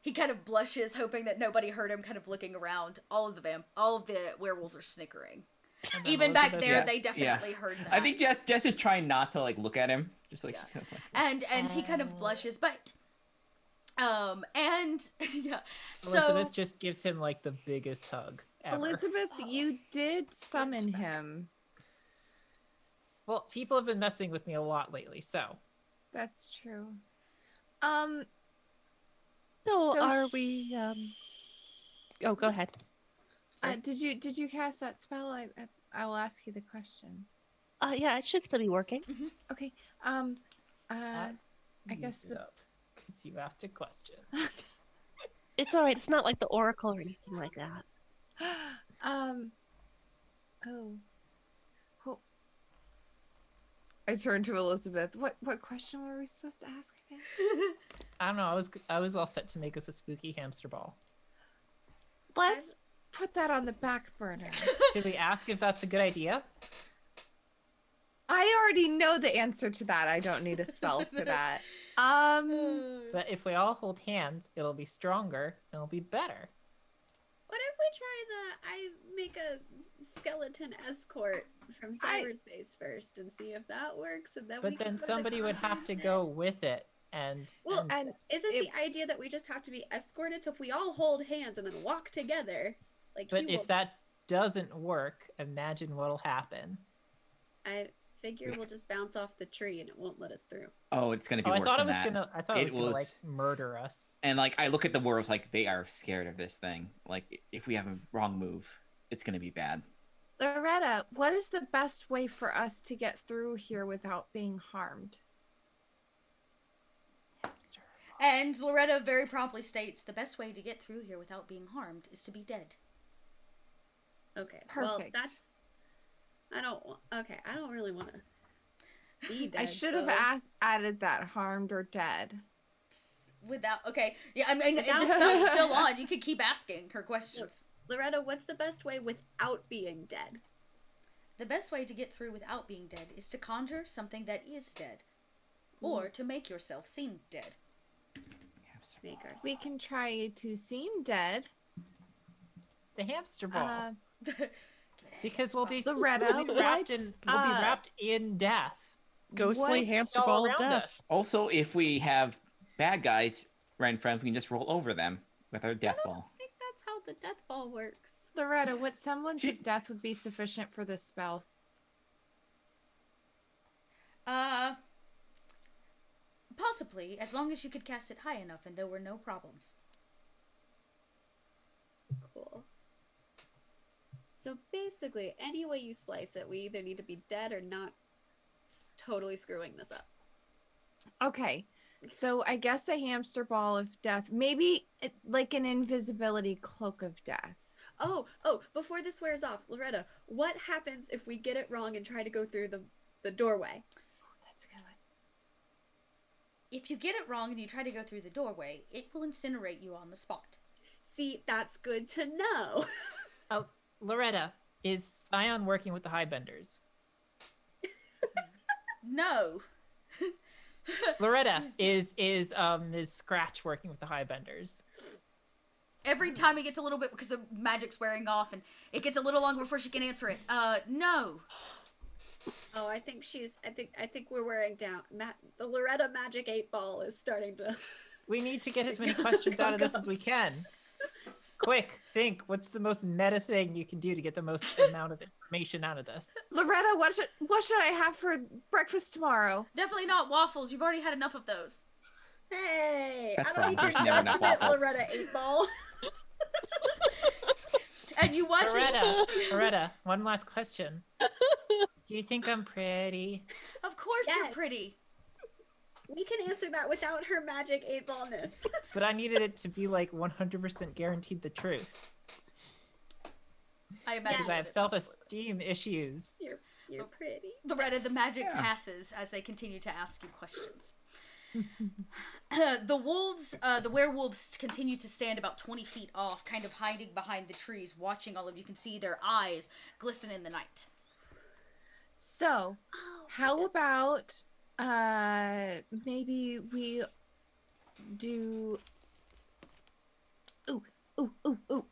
he kind of blushes, hoping that nobody heard him. Kind of looking around. All of the werewolves are snickering.
And then
Even back
Elizabeth-
there,
Yeah,
they definitely heard that.
I think Jess is trying not to like look at him, just like.
Yeah. And he kind of blushes, but and yeah. So
Elizabeth just gives him like the biggest hug ever.
Elizabeth, you did summon him.
Well, people have been messing with me a lot lately, so.
That's true.
So,
So
are we? Oh, go ahead.
Did you cast that spell? I'll ask you the question.
Yeah, it should still be working.
Okay. I guess
Because you asked a question.
It's all right. It's not like the Oracle or anything like that.
Oh. I turned to Elizabeth. What question were we supposed to ask again?
I don't know. I was all set to make us a spooky hamster ball.
Let's put that on the back burner.
Did we ask if that's a good idea?
I already know the answer to that. I don't need a spell for that.
But if we all hold hands, it'll be stronger and it'll be better.
What if we try I make a skeleton escort from cyberspace first and see if that works, and then
But
we can
then
go to
somebody would have to
conjuring
go with it, and
Well,
and
isn't
it-
the idea that we just have to be escorted? So if we all hold hands and then walk together, like
but
he
if
will,
that doesn't work, imagine what'll happen.
I figure we'll just bounce off the tree and it won't let us through.
Oh, it's gonna be
Oh, I
worse
thought
than
it was
that.
gonna. I thought it
It
was gonna
was-
like murder us.
And like I look at the werewolves, like they are scared of this thing. Like if we have a wrong move, it's gonna be bad.
Loretta, what is the best way for us to get through here without being harmed?
And Loretta very promptly states, "The best way to get through here without being harmed is to be dead."
Okay,
Perfect.
well I don't really want to be dead.
I should have
though.
added that harmed or dead.
Without, okay. Yeah, I mean,
Without-
the spell's still on. You could keep asking her questions.
Loretta, what's the best way without being dead?
The best way to get through without being dead is to conjure something that is dead. Or to make yourself seem dead.
Make ourselves.
We can try to seem dead.
The hamster ball. Because we'll be
Loretta,
we'll be wrapped
what,
in death.
Ghostly
What-
hamster
All
ball of
around
death.
us.
Also, if we have bad guys right in front, we can just roll over them with our death
I
ball.
don't think that's how the death ball works.
Loretta, what semblance
She-
of death would be sufficient for this spell?
Possibly, as long as you could cast it high enough and there were no problems.
Cool. So basically, any way you slice it, we either need to be dead or not totally screwing this up.
Okay, so I guess a hamster ball of death, maybe like an invisibility cloak of death.
Oh, before this wears off, Loretta, what happens if we get it wrong and try to go through the doorway?
That's a good one.
If you get it wrong and you try to go through the doorway, it will incinerate you on the spot.
See, that's good to know.
Oh, Loretta, is Scion working with the Highbenders?
No.
Loretta, is Scratch working with the Highbenders?
Every time it gets a little bit, because the magic's wearing off, and it gets a little longer before she can answer it. No.
Oh, I think we're wearing down. The Loretta Magic 8 Ball is starting to.
We need to get as many questions out of this as we can. Quick, think. What's the most meta thing you can do to get the most amount of information out of this?
Loretta, what should I have for breakfast tomorrow?
Definitely not waffles. You've already had enough of those.
Hey,
That's
I don't
fine.
need your
There's never enough
judgment,
waffles.
Loretta 8 Ball.
And you watch this.
Loretta, one last question. Do you think I'm pretty?
Of course
Yes.
you're pretty.
We can answer that without her magic 8 ballness.
But I needed it to be like 100% guaranteed the truth.
I imagine.
Because I have self-esteem issues.
You're pretty.
Loretta, the magic
Yeah.
passes as they continue to ask you questions. The werewolves continue to stand about 20 feet off, kind of hiding behind the trees, watching all of you. You can see their eyes glisten in the night.
So,
Oh,
how about maybe we do ooh.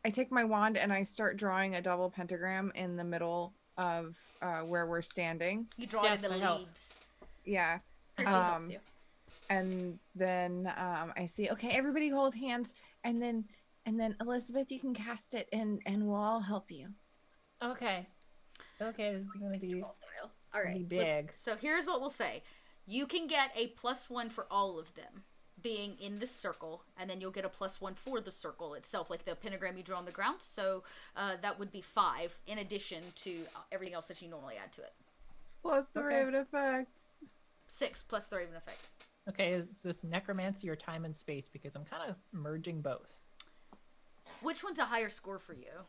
I take my wand and I start drawing a double pentagram in the middle of where we're standing.
You draw
Yes,
it in the
I help.
leaves.
Yeah.
Percy helps you.
And then I see, okay, everybody hold hands, and then Elizabeth, you can cast it, and we'll all help you.
Okay. Okay, this is gonna
Mr.
be
Ball style. All right.
big.
So here's what we'll say. You can get a +1 for all of them being in this circle, and then you'll get a +1 for the circle itself, like the pentagram you draw on the ground. So that would be 5 in addition to everything else that you normally add to it.
Plus the
Okay.
Raven effect.
6 plus the Raven effect.
Okay, is this necromancy or time and space? Because I'm kind of merging both.
Which one's a higher score for you?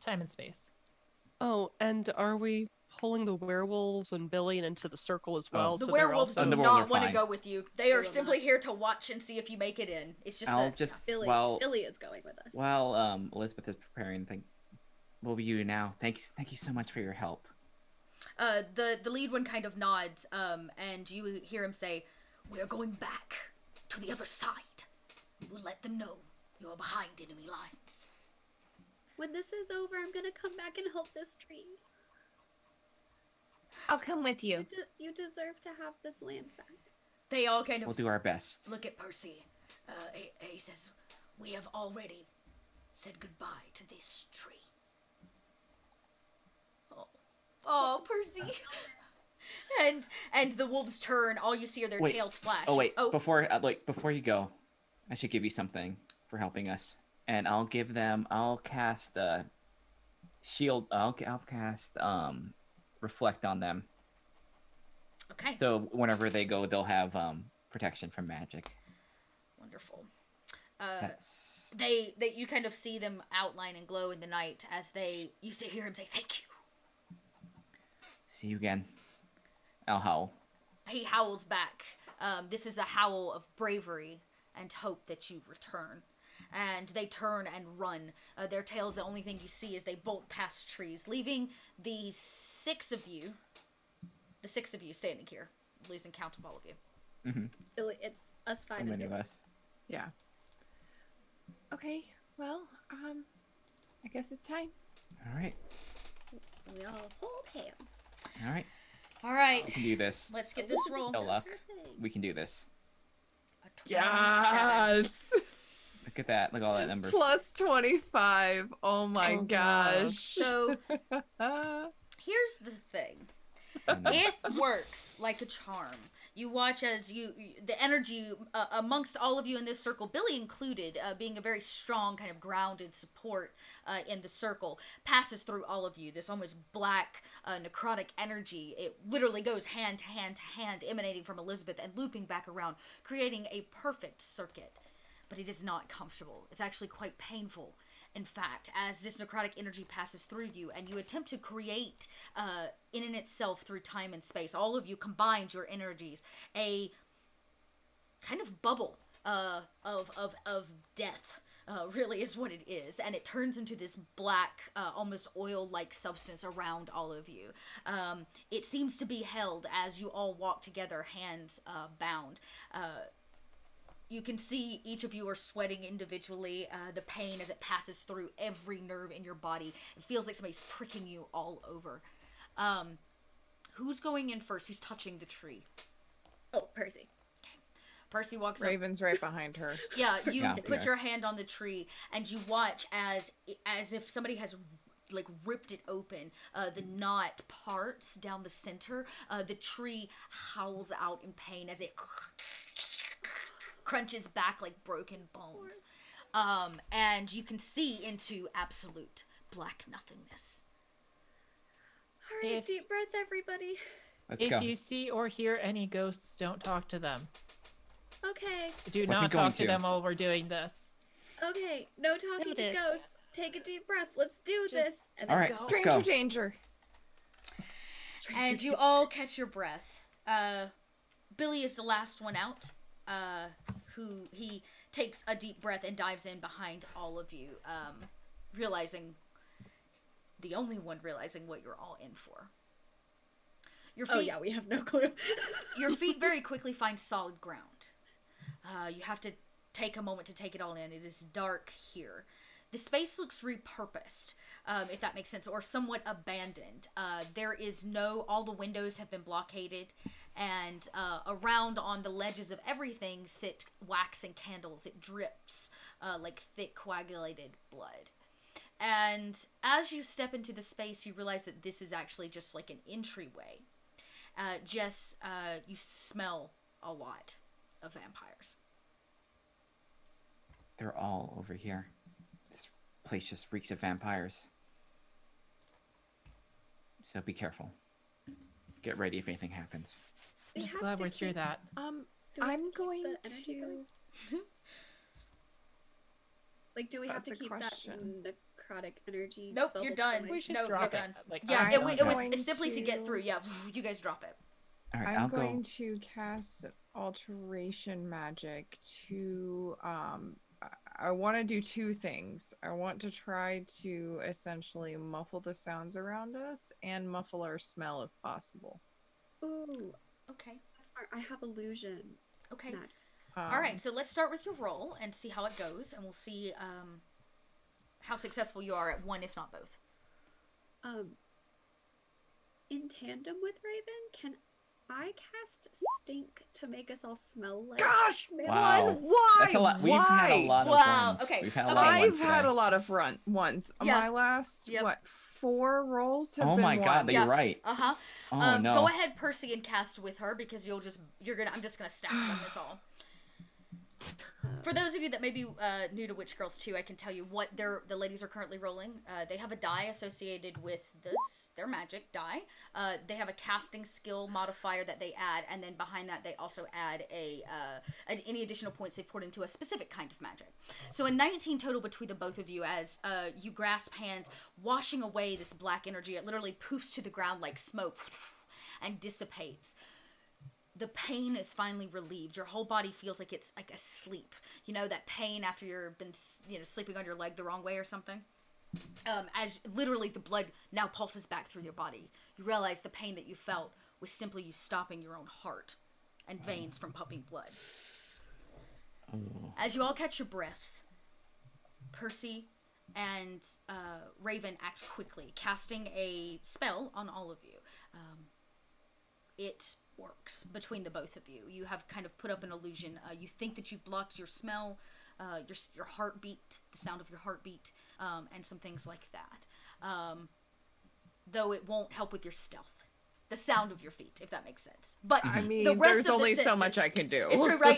Time and space.
Oh, and are we pulling the werewolves and Billy into the circle as well?
The
so
werewolves do
they're also...
The werewolves
not
are
want to
fine.
go with you. They are
will
simply
not.
here to watch and see if you make it in. It's just
I'll just
Billy.
while
Billy is going with us.
Elizabeth is preparing. What will you do now? Thank you so much for your help.
the lead one kind of nods, and you hear him say, "We are going back to the other side. We will let them know you are behind enemy lines."
When this is over, I'm gonna come back and help this tree.
I'll come with you.
You deserve to have this land back.
They all kind of
We'll do our best.
look at Percy. He says, "We have already said goodbye to this tree." Oh, Percy. And the wolves turn. All you see are their
Wait.
tails flash.
Oh wait, before you go, I should give you something for helping us, and I'll cast shield. I'll cast reflect on them.
Okay.
So whenever they go, they'll have protection from magic.
Wonderful.
That's
You kind of see them outline and glow in the night as hear him say, "Thank you."
see you again. I'll howl.
he howls back. This is a howl of bravery and hope that you return. And they turn and run. Their tails, the only thing you see, is they bolt past trees, leaving the six of you standing here, losing count of all of you.
Mm-hmm.
Billy, it's us
How
five.
many of us?
Yeah. Okay, well, I guess it's time.
All right.
We all hold hands.
All right.
All right,
We can do this.
let's get this roll.
No luck.
Her thing.
We can do this.
A 27.
Yes!
Look at that. Look at all that numbers.
Plus 25. Oh my
Oh,
gosh.
So here's the thing. It works like a charm. You watch as the energy amongst all of you in this circle, Billy included, being a very strong, kind of grounded support in the circle, passes through all of you. This almost black, necrotic energy. It literally goes hand to hand to hand, emanating from Elizabeth and looping back around, creating a perfect circuit. But it is not comfortable. It's actually quite painful. In fact, as this necrotic energy passes through you and you attempt to create in and itself through time and space, all of you combined your energies, a kind of bubble of death really is what it is. And it turns into this black, almost oil-like substance around all of you. It seems to be held as you all walk together, hands bound. You can see each of you are sweating individually. The pain as it passes through every nerve in your body. It feels like somebody's pricking you all over. Who's going in first? Who's touching the tree?
Oh, Percy.
Percy walks up.
Raven's right behind her.
Yeah, you
Yeah,
put
yeah.
your hand on the tree and you watch as if somebody has like ripped it open. The knot parts down the center. The tree howls out in pain as it crunches back like broken bones. And you can see into absolute black nothingness.
All right,
If-
deep breath, everybody.
Let's
If
go.
you see or hear any ghosts, don't talk to them.
Okay,
Do
What's
not
it going
talk to
to?
them while we're doing this.
okay. No talking to
Noted.
ghosts. Take a deep breath. Let's do
Just-
this. And
All
then
right,
go.
let's
Stranger
go.
danger.
And you all catch your breath. Billy is the last one out. Who he takes a deep breath and dives in behind all of you, the only one realizing what you're all in for. Your feet,
Oh yeah, we have no clue.
your feet very quickly find solid ground. You have to take a moment to take it all in. It is dark here. The space looks repurposed, if that makes sense, or somewhat abandoned. There is all the windows have been blockaded, and around on the ledges of everything sit wax and candles. It drips like thick coagulated blood. And as you step into the space, you realize that this is actually just like an entryway. Jess, you smell a lot of vampires.
They're all over here. This place just reeks of vampires. So be careful. Get ready if anything happens.
We
Just
have
glad
to
we're through
keep-
that.
do we have to
I'm
keep
going
the energy
to.
going? Like, do we have
That's
to
a
keep
question.
that necrotic energy?
Nope,
bubble
you're done.
going?
We should
No,
drop
you're
it.
done.
Like,
Yeah,
I'm
it was
going
simply to get
to-
through. Yeah, you guys drop it.
All right,
I'm
I'll
going
go.
to cast alteration magic to I want to do two things. I want to try to essentially muffle the sounds around us and muffle our smell if possible.
Ooh,
Okay.
that's smart. I have illusion.
Okay.
Magic.
All right, so let's start with your roll and see how it goes, and we'll see how successful you are at one, if not both.
In tandem with Raven, can I cast stink to make us all smell like?
Gosh,
Wow.
why?
That's a lot. We've had a lot of
Wow,
ones.
okay,
We've had a
okay.
lot of
I've
ones
had
today.
a lot of ones.
Yeah.
My last
Yep.
4 rolls have
Oh
been
my god,
ones.
you're right.
Uh-huh.
Oh no.
Go ahead, Percy, and cast with her because I'm just gonna stack them, is all. For those of you that may be new to Witch Girls 2, I can tell you what the ladies are currently rolling. They have a die associated with their magic die. They have a casting skill modifier that they add, and then behind that they also add any additional points they put into a specific kind of magic. So a 19 total between the both of you as you grasp hands, washing away this black energy. It literally poofs to the ground like smoke and dissipates. the pain is finally relieved. Your whole body feels like it's like asleep. You know, that pain after you've been, sleeping on your leg the wrong way or something? As literally the blood now pulses back through your body. You realize the pain that you felt was simply you stopping your own heart and veins from pumping blood. As you all catch your breath, Percy and Raven act quickly, casting a spell on all of you. It works between the both of you. You have kind of put up an illusion. You think that you've blocked your smell, your heartbeat, the sound of your heartbeat, and some things like that. Though it won't help with your stealth. The sound of your feet, if that makes sense. But
I mean,
the rest
there's
of
only
the
so
senses,
much I can do.
It's true, right?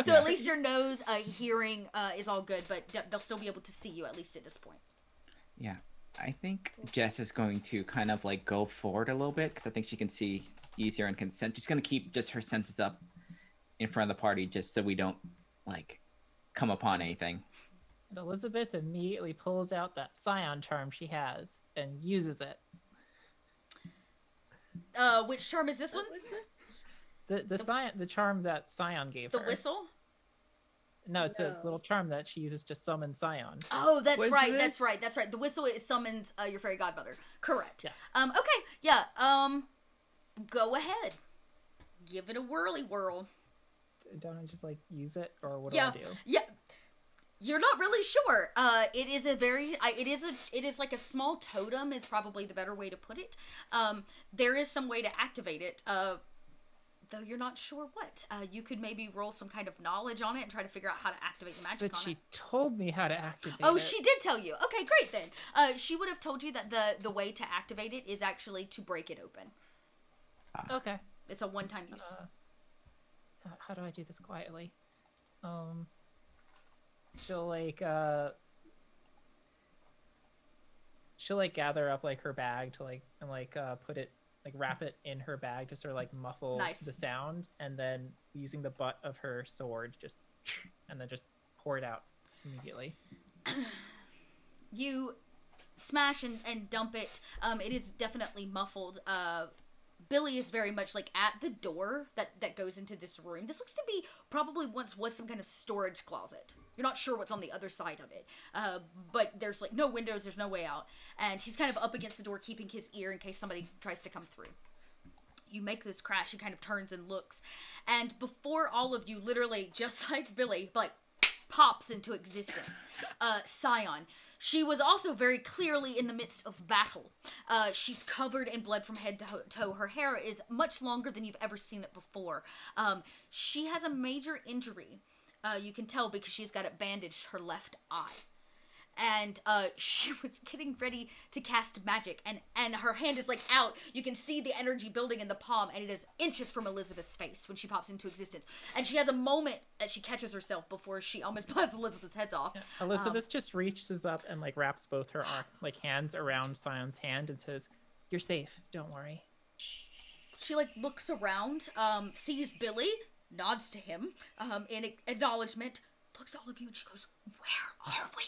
So at least your nose, hearing is all good, but they'll still be able to see you, at least at this point.
Yeah, I think Jess is going to kind of like go forward a little bit because I think she can see easier and consent. She's going to keep just her senses up in front of the party just so we don't like come upon anything.
And Elizabeth immediately pulls out that scion charm she has and uses it.
Which charm is this one?
What was this?
The charm that Scion gave
The
her.
whistle?
No, it's a
No.
little charm that she uses to summon Scion.
Oh, that's
Was
right,
this-
that's right. The whistle summons your fairy godmother. Correct.
Yes.
Okay, yeah, go ahead. Give it a whirly whirl.
Don't I just like use it, or what
Yeah,
do I do?
yeah. You're not really sure. It is a very, it is like a small totem is probably the better way to put it. There is some way to activate it, though you're not sure what. You could maybe roll some kind of knowledge on it and try to figure out how to activate the magic
But
on
she
it.
told me how to activate
Oh,
it.
she did tell you. Okay, great then. She would have told you that the way to activate it is actually to break it open.
Okay.
It's a one-time use.
How do I do this quietly? She'll like gather up like her bag to put it, like wrap it in her bag to sort of like muffle
Nice.
the sound, and then using the butt of her sword just pour it out immediately.
You smash and dump it. It is definitely muffled. Billy is very much like at the door that goes into this room. This looks to be probably once was some kind of storage closet. You're not sure what's on the other side of it. But there's like no windows, there's no way out. And he's kind of up against the door, keeping his ear in case somebody tries to come through. You make this crash, he kind of turns and looks. And before all of you, literally, just like Billy, like, pops into existence. Scion. She was also very clearly in the midst of battle. She's covered in blood from head to toe. Her hair is much longer than you've ever seen it before. She has a major injury. You can tell because she's got it bandaged her left eye. And she was getting ready to cast magic, and her hand is like out. You can see the energy building in the palm, and it is inches from Elizabeth's face when she pops into existence. And she has a moment that she catches herself before she almost blasts Elizabeth's head off.
Elizabeth just reaches up and like wraps both her hands around Scion's hand and says, "You're safe. Don't worry."
She like looks around, sees Billy, nods to him in acknowledgement, looks at all of you, and she goes, "Where are we?"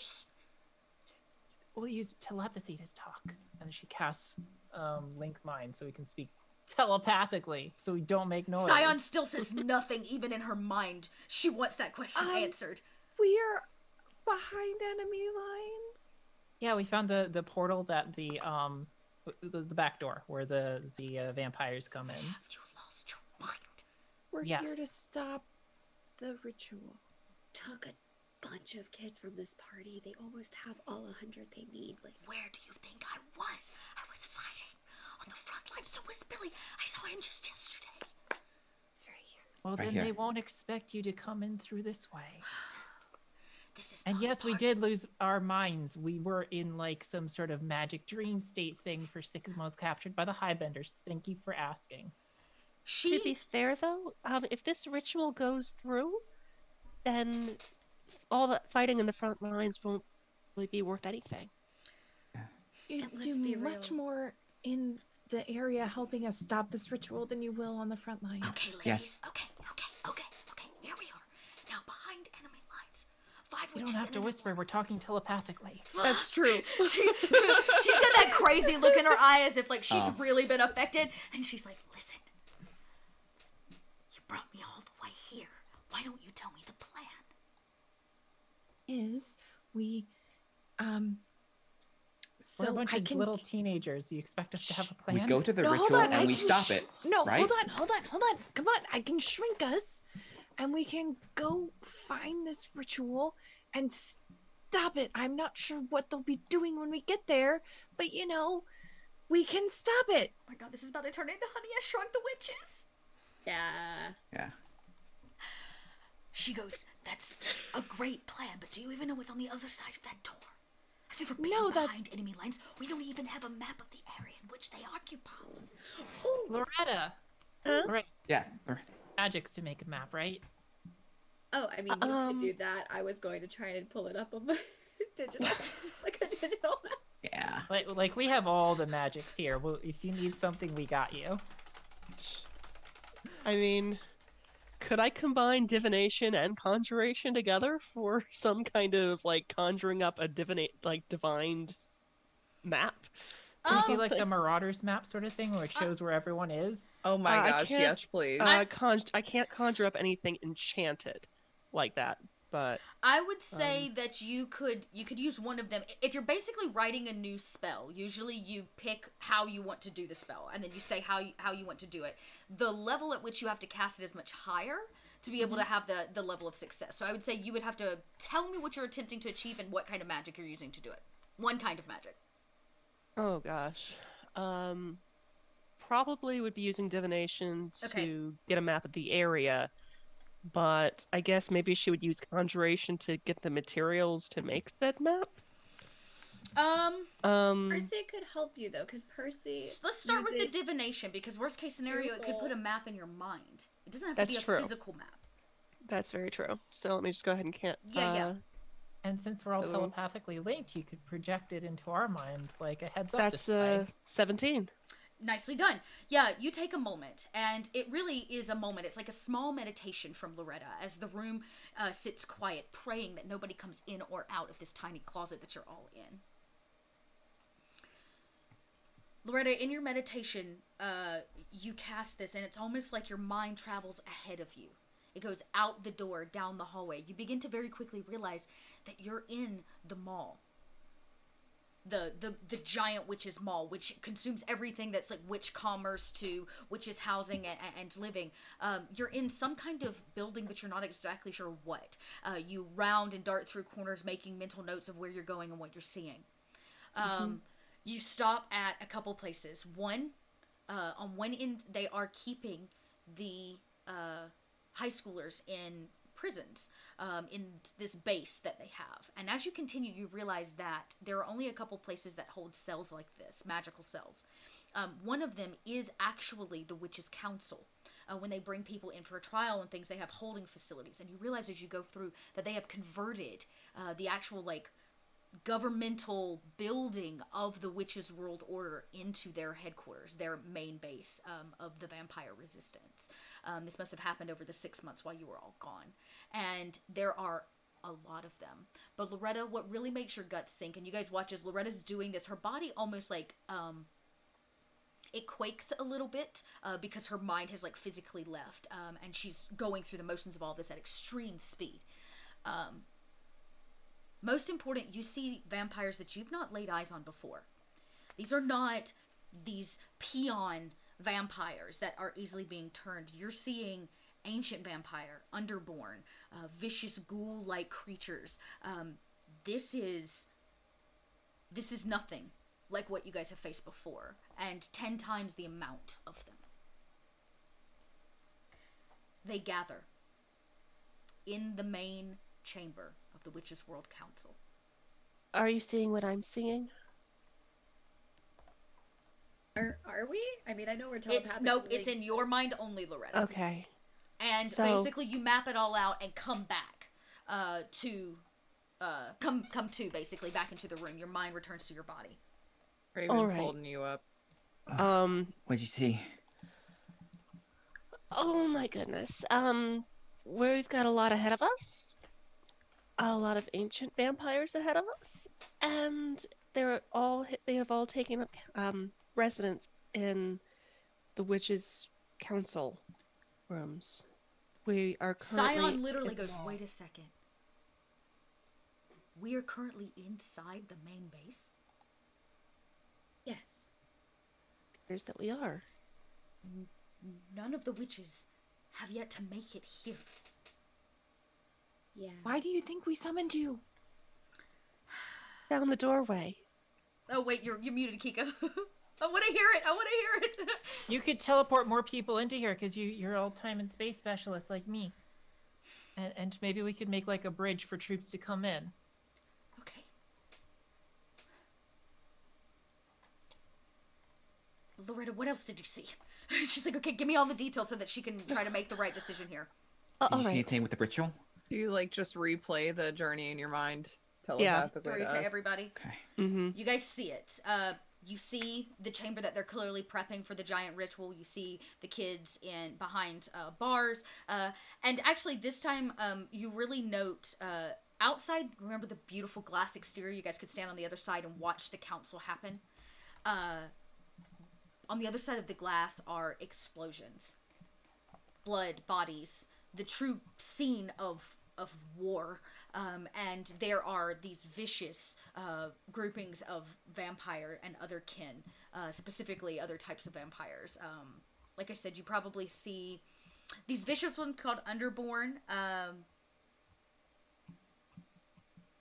We'll use telepathy to talk. And she casts Link Mind so we can speak telepathically so we don't make noise.
Scion still says nothing, even in her mind. She wants that question answered.
We're behind enemy lines.
Yeah, we found the portal that the back door where the vampires come in.
Have you lost your mind?
We're
Yes.
here to stop the ritual.
Took a bunch of kids from this party. They almost have all 100 they need. Like,
Where do you think I was? I was fighting on the front line. So was Billy. I saw him just yesterday.
it's right here.
Well,
Right
then
here.
they won't expect you to come in through this way.
This is
And
not
yes, we
part-
did lose our minds. We were in like some sort of magic dream state thing for 6 months, captured by the Highbenders. Thank you for asking.
She
To be fair, though, if this ritual goes through, then all that fighting in the front lines won't really be worth anything.
You
And let's
do
be
much
real.
more in the area helping us stop this ritual than you will on the front line.
Okay, ladies.
Yes.
Okay. Here we are. Now behind enemy lines. 5
You
witches
don't have
and
to
an
whisper. We're talking telepathically.
That's true.
she's got that crazy look in her eye as if like she's
Oh.
really been affected, and she's like, "Listen, here. Why don't you tell me the plan?
Is we
We're a
so
bunch
I
of
can
little teenagers. You expect us to have a plan?
We go to the
No, hold
ritual
on, I
and we
can
stop it.
No,
right?
hold on. Come on, I can shrink us, and we can go find this ritual and stop it. I'm not sure what they'll be doing when we get there, but we can stop it.
Oh my god, this is about to turn into Honey, I Shrunk the Witches.
Yeah.
Yeah.
She goes, that's a great plan, but do you even know what's on the other side of that door? I've never been
No,
behind enemy lines. We don't even have a map of the area in which they occupy.
Loretta.
Huh?
Right.
Yeah.
Magics to make a map, right?
Oh, I mean, you could do that. I was going to try and pull it up on my digital, like a digital map.
Yeah.
Like we have all the magics here. Well, if you need something, we got you.
I mean, could I combine divination and conjuration together for some kind of like conjuring up a divined map?
Can you see
Um,
like the Marauders map sort of thing where it shows where everyone is?
Oh my
I
gosh,
can't-
yes, please.
I can't conjure up anything enchanted like that, but
I would say that you could use one of them. If you're basically writing a new spell, usually you pick how you want to do the spell, and then you say how you want to do it. The level at which you have to cast it is much higher to be able to have the level of success. So I would say you would have to tell me what you're attempting to achieve and what kind of magic you're using to do it. One kind of magic.
oh gosh. Probably would be using divination to
Okay.
get a map of the area, but I guess maybe she would use conjuration to get the materials to make said map.
Percy could help you though, because Percy.
Let's start with the
using-
divination, because worst case scenario, it could put a map in your mind. It doesn't have to be
That's
a
true.
physical map.
That's very true. So let me just go ahead and can't.
Yeah.
And since we're all
So-
telepathically linked, you could project it into our minds like a heads-up
That's
display.
17.
Nicely done. Yeah, you take a moment, and it really is a moment. It's like a small meditation from Loretta as the room sits quiet, praying that nobody comes in or out of this tiny closet that you're all in. Loretta, in your meditation, you cast this, and it's almost like your mind travels ahead of you. It goes out the door, down the hallway. You begin to very quickly realize that you're in the mall. The giant witch's mall, which consumes everything that's like witch commerce to witches housing and living. You're in some kind of building, but you're not exactly sure what. You round and dart through corners, making mental notes of where you're going and what you're seeing. You stop at a couple places. One, on one end, they are keeping the high schoolers in prisons, in this base that they have. And as you continue, you realize that there are only a couple places that hold cells like this, magical cells. One of them is actually the Witches' Council. When they bring people in for a trial and things, they have holding facilities. And you realize as you go through that they have converted the actual, like, governmental building of the Witches' World Order into their headquarters, their main base of the vampire resistance. This must have happened over the 6 months while you were all gone. And there are a lot of them. But Loretta, what really makes your guts sink, and you guys watch as Loretta's doing this, her body almost like, it quakes a little bit because her mind has like physically left, and she's going through the motions of all this at extreme speed. Most important, you see vampires that you've not laid eyes on before. These are not these peon vampires that are easily being turned. You're seeing ancient vampire, underborn, vicious ghoul-like creatures. This is nothing like what you guys have faced before, and 10 times the amount of them. They gather in the main chamber of the Witches' World Council.
Are you seeing what I'm seeing?
Are we? I mean, I know we're
It's
telepathically.
it's in your mind only, Loretta.
Okay.
And
So-
basically you map it all out and come back to come to basically back into the room. Your mind returns to your body.
Raven's
Alright.
holding you up.
What'd you see?
Oh my goodness. We've got a lot ahead of us. A lot of ancient vampires ahead of us, and they have all taken up residence in the witches' council rooms. We are currently.
Scion literally
in-
goes, wait a second. We are currently inside the main base?
Yes.
Here's that we are.
None of the witches have yet to make it here.
Yeah.
Why do you think we summoned you?
Down the doorway.
Oh wait, you're muted, Kiko. I want to hear it. I want to hear it.
You could teleport more people into here because you're all time and space specialists like me. And maybe we could make like a bridge for troops to come in.
Okay. Loretta, what else did you see? She's like, okay, give me all the details so that she can try to make the right decision here.
Did
All
you see
right.
anything with the ritual?
Do you like just replay the journey in your mind
Yeah.
telepathically
Through
to
to
us?
everybody.
Okay.
Mm-hmm.
You guys see it. You see the chamber that they're clearly prepping for the giant ritual. You see the kids in behind bars. And actually, this time, you really note outside. Remember the beautiful glass exterior? You guys could stand on the other side and watch the council happen. On the other side of the glass are explosions, blood, bodies, the true scene of war. And there are these vicious groupings of vampire and other kin, specifically other types of vampires. Like I said, you probably see these vicious ones called Underborn.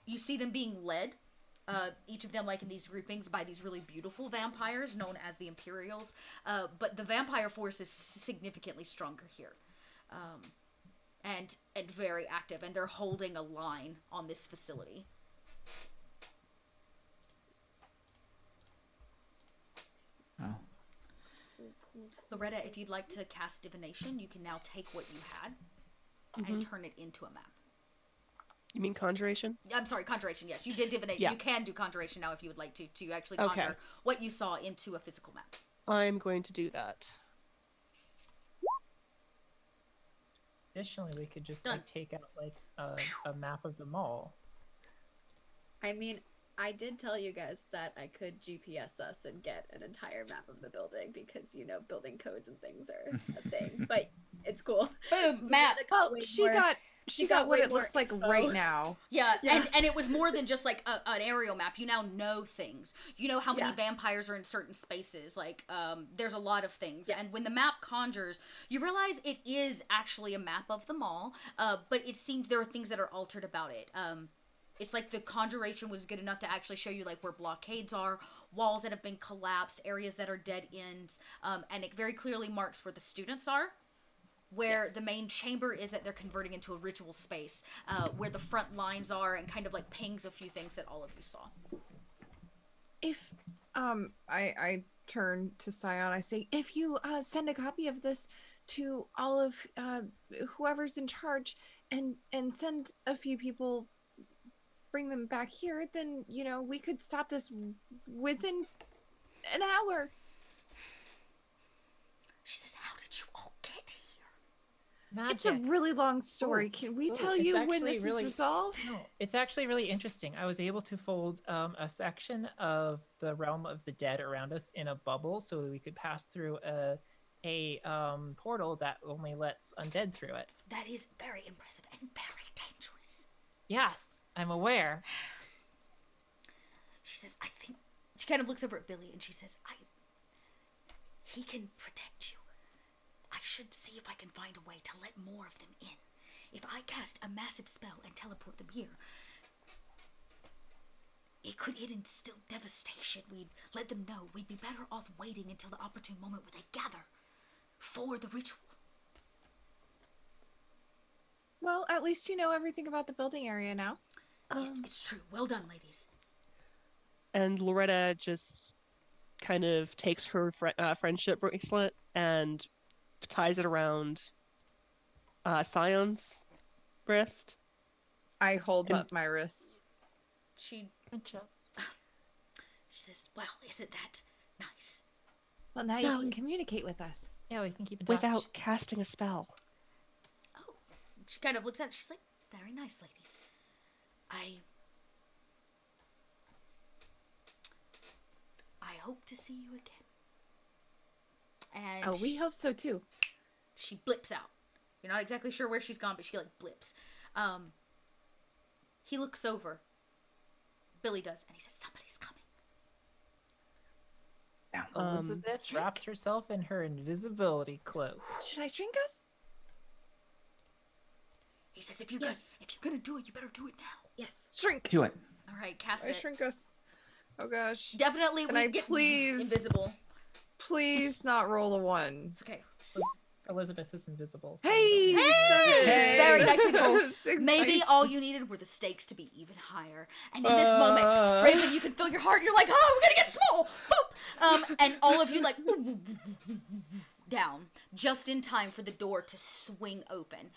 You see them being led, each of them like in these groupings, by these really beautiful vampires known as the Imperials. But the vampire force is significantly stronger here. And very active, and they're holding a line on this facility.
Oh.
Loretta, if you'd like to cast divination, you can now take what you had
Mm-hmm.
and turn it into a map.
You mean conjuration?
I'm sorry, conjuration, yes. You did divinate.
Yeah.
You can do conjuration now if you would like to actually
Okay.
conjure what you saw into a physical map.
I'm going to do that.
Additionally, we could just
Done.
like take out like a map of the mall.
I mean, I did tell you guys that I could GPS us and get an entire map of the building because, you know, building codes and things are a thing. But it's cool.
Boom, map.
Well,
Way
she
more-
got
she
got
got
what
way
it looks
more
like
info.
right now.
Yeah,
Yeah.
And it was more than just like an aerial map. You now know things. You know how many
Yeah.
vampires are in certain spaces. Like, there's a lot of things.
Yeah.
And when the map conjures, you realize it is actually a map of the mall, but it seems there are things that are altered about it. It's like the conjuration was good enough to actually show you like where blockades are, walls that have been collapsed, areas that are dead ends, and it very clearly marks where the students are. Where the main chamber is that they're converting into a ritual space, where the front lines are, and kind of like pings a few things that all of you saw.
If I turn to Scion, I say, if you send a copy of this to all of whoever's in charge, and send a few people, bring them back here, then you know we could stop this within an hour.
She says, "How did you all get here?"
Magic.
It's a really long story. Can we tell
it's
you when
actually
this
really-
is resolved?
No, it's actually really interesting. I was able to fold a section of the realm of the dead around us in a bubble, so we could pass through a portal that only lets undead through it.
That is very impressive and very dangerous.
Yes, I'm aware.
She says, "I think." She kind of looks over at Billy and she says, "He can protect you. I should see if I can find a way to let more of them in. If I cast a massive spell and teleport them here, it could instill devastation. We'd let them know we'd be better off waiting until the opportune moment where they gather for the ritual."
Well, at least you know everything about the building area now.
It's true. Well done, ladies.
And Loretta just kind of takes her friendship bracelet and ties it around Scion's wrist.
I hold
And-
up my wrist.
She
Friendships.
says, "Well, isn't that nice?"
Well, now
No.
you can communicate with us.
Yeah, we can keep in touch.
Without casting a spell.
Oh. She kind of looks at it. She's like, "Very nice, ladies. I hope to see you again." And
Oh, we hope so too.
she blips out. You're not exactly sure where she's gone, but she like blips. He looks over. Billy does, and he says, "Somebody's coming."
Elizabeth wraps herself in her invisibility cloak.
Should I drink us?
He says, "If you're gonna do it, you better do it now."
Yes.
Shrink.
Do it.
All right, cast
I
it.
shrink us. Oh gosh.
Definitely,
Can I
we get
please-
invisible.
Please not roll a 1.
It's okay.
Elizabeth is invisible. so-
Hey!
Hey! Very nicely rolled.
6
Maybe
dice.
all you needed were the stakes to be even higher. And in this moment, Raven, you can feel your heart. You're like, "Oh, we're gonna get small!" Boop! And all of you like down just in time for the door to swing open.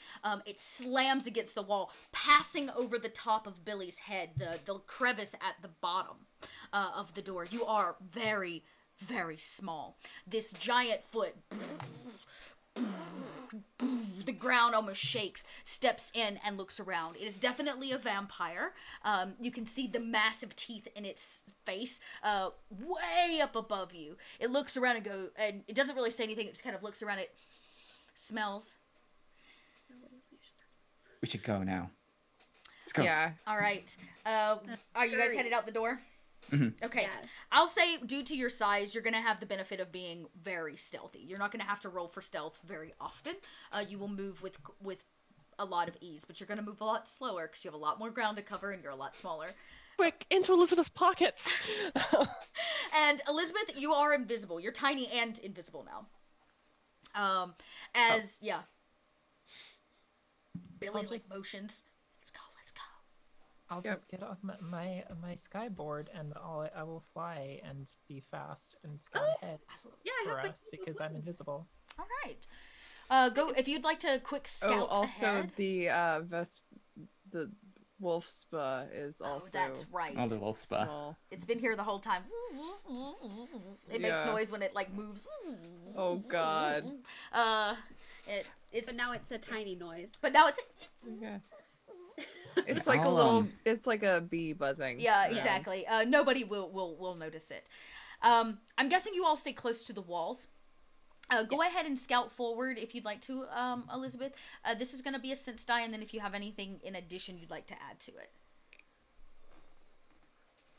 It slams against the wall, passing over the top of Billy's head, the crevice at the bottom of the door. You are very, very small. This giant foot, the ground almost shakes, steps in and looks around. It is definitely a vampire. You can see the massive teeth in its face, way up above you. It looks around and it doesn't really say anything. It just kind of looks around. It smells.
We should go now. Let's go.
Yeah.
All right. Are you guys
Hurry.
headed out the door?
Mhm.
Okay.
Yes.
I'll say, due to your size, you're going to have the benefit of being very stealthy. You're not going to have to roll for stealth very often. You will move with a lot of ease, but you're going to move a lot slower because you have a lot more ground to cover and you're a lot smaller.
Quick, into Elizabeth's pockets.
And Elizabeth, you are invisible. You're tiny and invisible now. Yeah. Billy like motions. Let's go.
I'll
Yep.
just get on my skyboard and I will fly and be fast and scout ahead
Yeah, I
for
have
us because I'm invisible.
All right. Go if you'd like to quick scout
Oh, also
ahead.
the wolf spa is also
Oh, that's right.
Oh, the wolf spa.
small.
It's been here the whole time. It makes
Yeah.
noise when it like moves.
Oh god.
It's
But now it's a tiny noise.
but now it's
Yeah. It's like a little. It's like a bee buzzing.
yeah, exactly. Nobody will notice it. I'm guessing you all stay close to the walls. Go ahead and scout forward if you'd like to, Elizabeth. This is going to be a sense die, and then if you have anything in addition you'd like to add to it.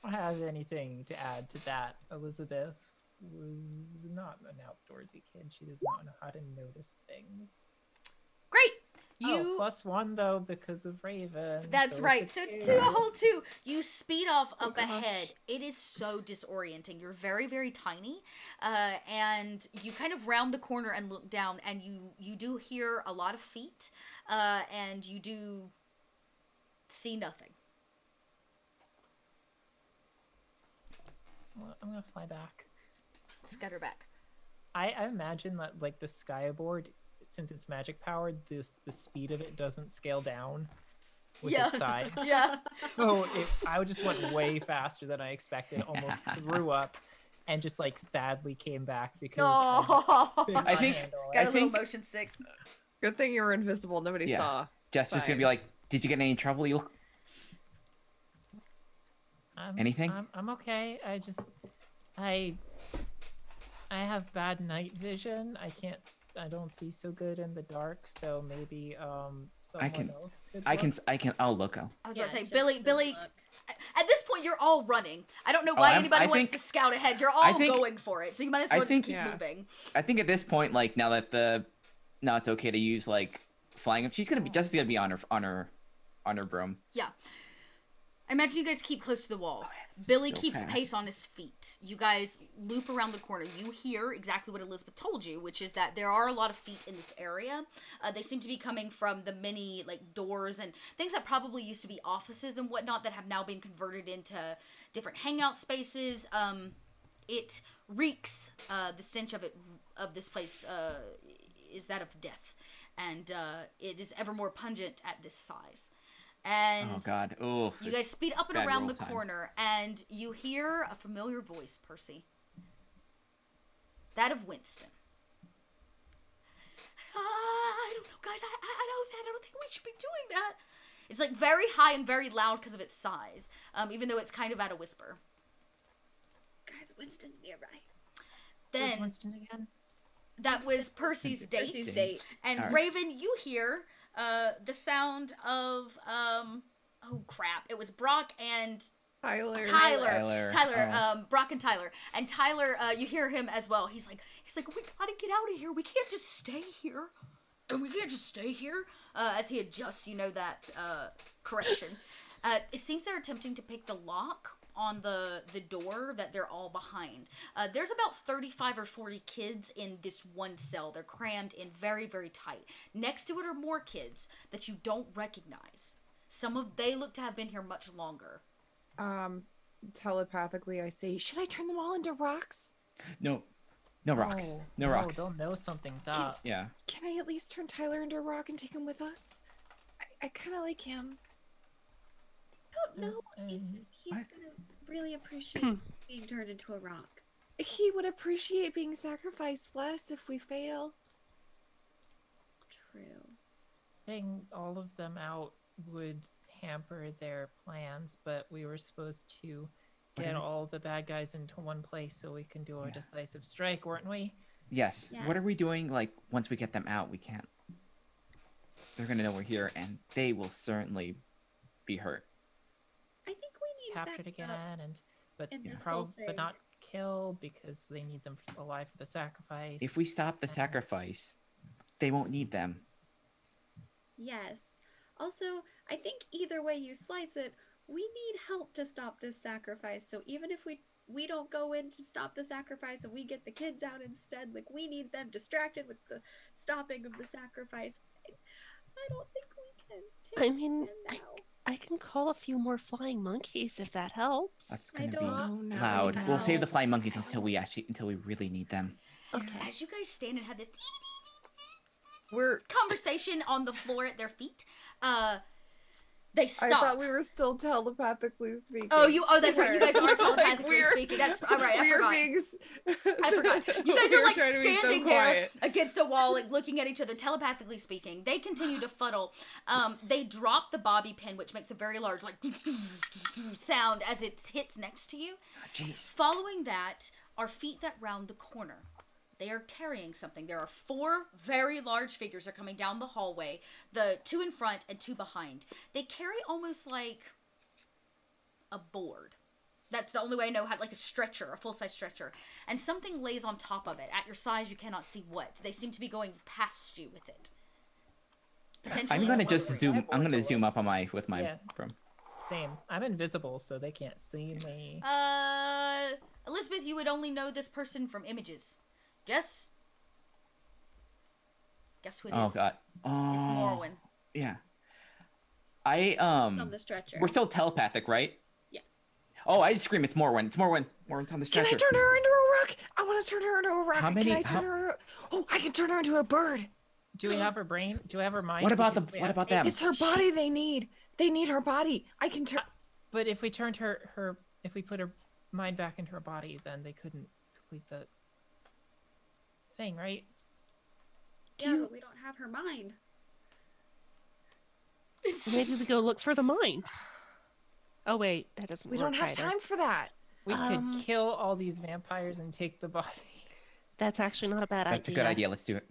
I don't have anything to add to that. Elizabeth was not an outdoorsy kid. She does not know how to notice things.
Great.
Oh, +1 though because of Raven.
That's
so
right.
it's
So
a
to
two.
a whole 2. You speed off up ahead. It is so disorienting. You're very, very tiny, and you kind of round the corner and look down, and you do hear a lot of feet, and you do see nothing.
Well, I'm gonna fly back.
Scutter back.
I imagine that like the skyboard, since it's magic powered, the speed of it doesn't scale down with
Yeah.
its size.
Yeah.
So I just went way faster than I expected, almost threw up, and just like sadly came back because
Oh,
I think-
got a
I
little
think-
motion sick.
Good thing you were invisible. Nobody
Yeah.
saw.
Jess is gonna be
Fine.
like, "Did you get in any trouble? You look." Anything?
I'm okay. I have bad night vision. I don't see so good in the dark. So maybe someone
can-
else could.
I'll look.
I was
Yeah,
about to say,
just
Billy.
look.
At this point, you're all running. I don't know why anybody
I
wants
think-
to scout ahead. You're all
I think-
going for it, so you might as
I
well
think-
just keep
Yeah.
moving.
I think at this point, like now it's okay to use like flying. She's gonna be Jess is gonna be on her broom.
Yeah. I imagine you guys keep close to the wall.
it's
Billy
so
keeps
fast.
pace on his feet. You guys loop around the corner. You hear exactly what Elizabeth told you, which is that there are a lot of feet in this area. They seem to be coming from the many like doors and things that probably used to be offices and whatnot that have now been converted into different hangout spaces. It reeks. The stench of this place is that of death, and it is ever more pungent at this size. And
Oh God! Oh,
you guys speed up and
bad
around
roll
the
time.
corner, and you hear a familiar voice, Percy. That of Winston. I don't know, guys. I don't think we should be doing that. It's like very high and very loud because of its size, even though it's kind of at a whisper.
Guys, Winston's nearby.
Where's
Then
Winston again?
That was Percy's date.
Percy's date.
And
All right.
Raven, you hear the sound of oh crap! It was Brock and
Tyler.
Tyler.
Brock and Tyler. And Tyler, you hear him as well. He's like, we gotta get out of here. We can't just stay here. And we can't just stay here. As he adjusts, that correction. It seems they're attempting to pick the lock on the door that they're all behind. There's about 35 or 40 kids in this one cell. They're crammed in very, very tight. Next to it are more kids that you don't recognize. They look to have been here much longer.
Telepathically, I say, should I turn them all into rocks?
No rocks. No rocks.
They'll know something's up.
Yeah.
Can I at least turn Tyler into a rock and take him with us? I kind of like him.
I don't know if he's
What?
gonna really appreciate being turned into a rock.
He would appreciate being sacrificed less if we fail.
True.
Getting all of them out would hamper their plans, but we were supposed to get all the bad guys into one place so we can do our decisive strike, weren't we?
Yes. What are we
Yes.
doing? Like, once we get them out, we can't. They're gonna know we're here, and they will certainly be hurt.
I think we need
Captured
backup
again, but
in this whole thing.
but not killed because they need them alive for the sacrifice.
If we stop the sacrifice, they won't need them.
Yes. Also, I think either way you slice it, we need help to stop this sacrifice. So even if we don't go in to stop the sacrifice and we get the kids out instead, like we need them distracted with the stopping of the sacrifice. I don't think we can take
I mean,
them now.
I can call a few more flying monkeys if that helps.
That's
I
gonna
don't
be
no,
loud.
no.
We'll save the flying monkeys until we really need them.
Okay.
As you guys stand and have this
We're.
conversation on the floor at their feet, they
I
stop.
thought we were still telepathically speaking.
Oh, that's right. You guys are
Like,
telepathically
we're-
speaking. That's all right. I
We're
forgot.
being.
I forgot. You guys
We
are
were
like
trying to be so
standing there
quiet.
against the wall, like looking at each other, telepathically speaking. They continue to fuddle. They drop the bobby pin, which makes a very large like sound as it hits next to you.
Jeez.
Following that are feet that round the corner. They are carrying something. There are 4 very large figures are coming down the hallway. The 2 in front and 2 behind. They carry almost like a board. That's the only way I know how, like a stretcher, a full-size stretcher. And something lays on top of it. At your size, you cannot see what. They seem to be going past you with it. Potentially.
I'm gonna
closer.
just zoom. I'm gonna zoom up on my
Yeah.
from.
Same. I'm invisible, so they can't see me.
Elizabeth, you would only know this person from images. Guess who it is?
Oh god. Oh.
It's Morwen.
Yeah. I
On the stretcher.
We're still telepathic, right?
Yeah.
Oh, I scream! It's Morwen. It's Morwen. Morwen's on the
Can
stretcher.
I turn her into a rock? I want to turn her into a rock.
How many-
Can I turn her? Oh, I can turn her into a bird.
Do we have her brain? Do we have her mind?
What about
Because we
what
have-
about them?
It's her body they need. They need her body. I can turn.
But if we turned if we put her mind back into her body, then they couldn't complete the thing, right?
Yeah, but we don't have her mind.
Maybe we go look for the mind. Oh wait, that doesn't
We
work
don't have
either.
time for that.
We
Um,
could kill all these vampires and take the body.
That's actually not a bad idea.
That's a good idea. Let's do it.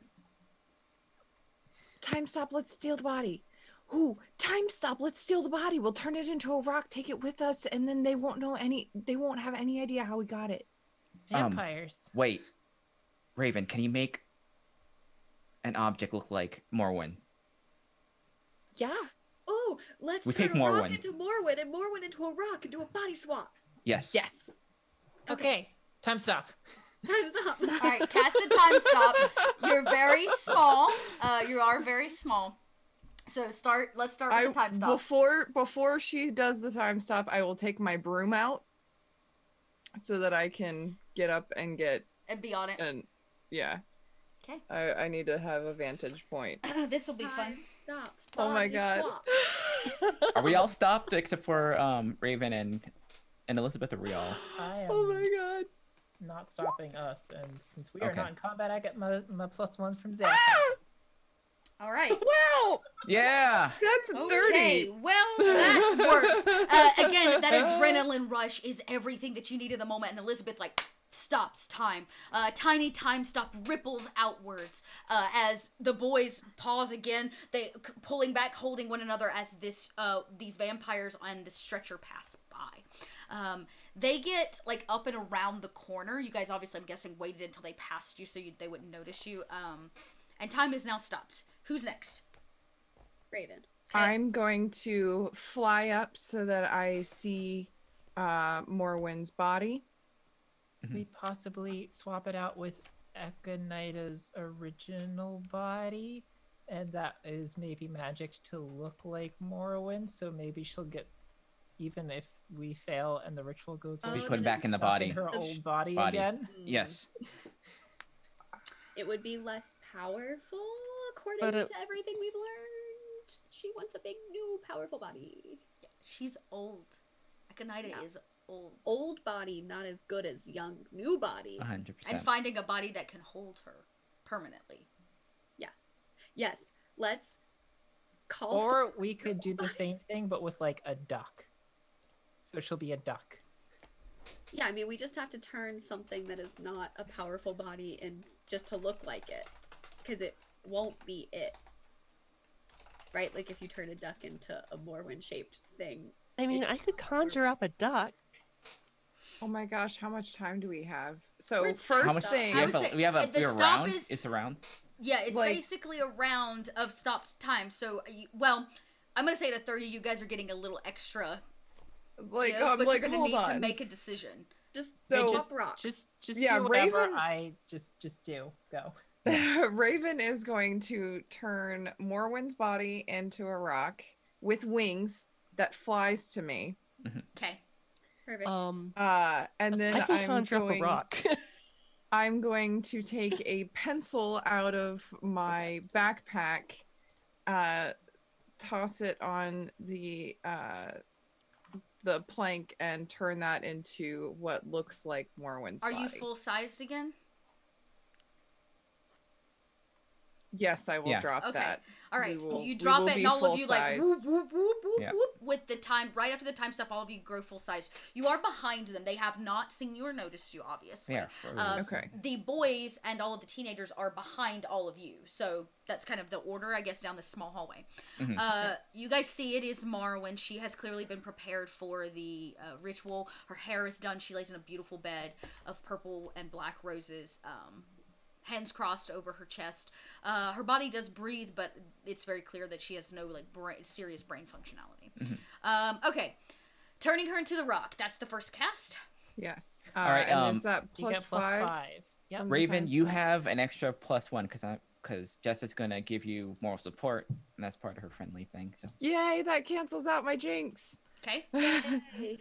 Time stop. Let's steal the body. Ooh, time stop. Let's steal the body. We'll turn it into a rock. Take it with us, and then they won't know any. They won't have any idea how we got it.
Vampires.
Wait, Raven, can you make an object look like Morwen?
Yeah.
Oh, let's
We
turn
take
a rock
Morwen.
into Morwen and Morwen into a rock and do a body swap.
Yes.
Yes.
Okay, time stop.
Time stop.
All right, cast the time stop. You're very small. You are very small. So let's start with the time stop.
Before she does the time stop, I will take my broom out so that I can get up and get
And be on it.
and yeah.
Okay.
I need to have a vantage point.
This will be fun.
Time stop.
Oh my
Body
god.
swap.
Are we all stopped except for Raven and Elizabeth? Are we all?
I am
Oh my god.
not stopping us, and since we are
Okay.
not in combat, I get my +1 from Zach.
All right.
Wow.
Yeah.
That's
Okay,
30.
well, that works. Again, that adrenaline rush is everything that you need in the moment, and Elizabeth, like, stops time. Tiny time stop ripples outwards as the boys pause again. They pulling back, holding one another as these vampires on the stretcher pass by. They get like up and around the corner. You guys obviously, I'm guessing, waited until they passed you so they wouldn't notice you. And time is now stopped. Who's next?
Raven.
Okay.
I'm going to fly up so that I see Morwyn's body.
We possibly swap it out with Akonita's original body, and that is maybe magicked to look like Morrowind, so maybe she'll get, even if we fail and the ritual goes
Oh,
away,
We put it back in the
stuck
body.
her old body
Body.
again.
Yes.
It would be less powerful, according
But
to everything we've learned. She wants a big, new, powerful body.
She's old. Akonita
Yeah.
is old.
Old body, not as good as young, new body.
100%.
And finding a body that can hold her permanently.
Yes, let's call
Or we could do the same thing, but with like a duck. So she'll be a duck.
Yeah, I mean, we just have to turn something that is not a powerful body and just to look like it. Because it won't be it. Right? Like if you turn a duck into a Morwyn-shaped thing.
I mean, I could conjure up a duck.
Oh my gosh, how much time do we have? So
We're
first
How much?
thing,
I would say
We have a
the
we're
stop
around.
is-
It's around.
Yeah, it's
Like-
basically a round of stopped time. So, well, I'm going to say at 30, you guys are getting a little extra.
like,
give,
I'm
but
like,
you're going to
hold
need
on.
to make a decision.
Just
So-
swap rocks.
Just
Yeah,
do whatever
Raven-
I just do. Go.
Raven is going to turn Morwyn's body into a rock with wings that flies to me.
Okay.
Perfect.
And then
I can
I'm
conjure up a
going,
rock.
I'm going to take a pencil out of my backpack, toss it on the plank, and turn that into what looks like Morwyn's
Are
body.
you full-sized again?
Yes, I will
Yeah.
drop
Okay.
that.
All right.
We will-
You
we
drop
will
it,
be
and all of you, like,
full
whoop,
size.
whoop, whoop, whoop,
Yeah.
whoop, with the time, right after the time stop, all of you grow full size. You are behind them. They have not seen you or noticed you, obviously.
Yeah.
Okay.
The boys and all of the teenagers are behind all of you. So that's kind of the order, I guess, down this small hallway. You guys see it is Morrowind. She has clearly been prepared for the ritual. Her hair is done. She lays in a beautiful bed of purple and black roses. Hands crossed over her chest. Her body does breathe, but it's very clear that she has no like serious brain functionality. Okay, turning her into the rock. That's the first cast.
Yes.
All right,
And is that
You
plus
get plus
5?
5. Yep.
from the
Raven,
time
you
stop?
have an extra +1 because Jess is gonna give you moral support, and that's part of her friendly thing. So
Yay, that cancels out my jinx.
Okay,
Yay.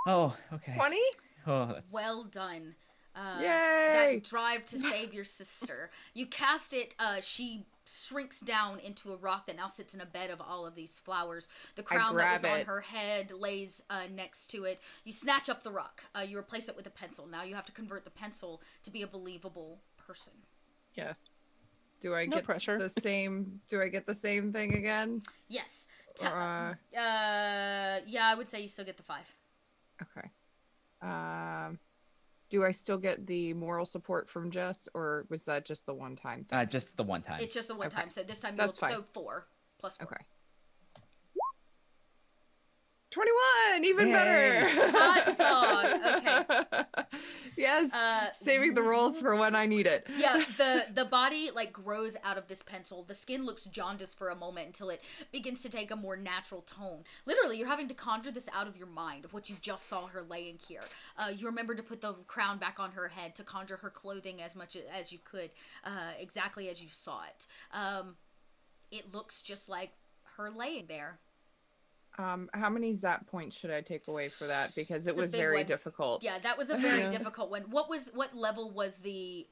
oh, okay.
20?
Oh, that's
well done.
Yay!
That drive to save your sister. You cast it. She shrinks down into a rock that now sits in a bed of all of these flowers. The crown that was
grab
on
it.
her head lays next to it. You snatch up the rock. You replace it with a pencil. Now you have to convert the pencil to be a believable person.
Yes. Do I
No
get
pressure.
the same? Do I get the same thing again?
Yes.
Uh,
Yeah, I would say you still get the 5.
Okay. Do I still get the moral support from Jess, or was that just the one time thing?
just the one time.
It's just the one
Okay.
time. So this time
That's
you'll
fine.
so 4 plus 4.
Okay. 21, even
Yay.
better.
Hot dog.
Okay. Yes. Saving the rolls for when I need it.
Yeah, the body like grows out of this pencil. The skin looks jaundiced for a moment until it begins to take a more natural tone. Literally, you're having to conjure this out of your mind of what you just saw her laying here. You remember to put the crown back on her head, to conjure her clothing as much as you could, exactly as you saw it. It looks just like her laying there.
How many zap points should I take away for that? Because it
It's a
was
big
very
one.
difficult.
Yeah, that was a very difficult one. What level was the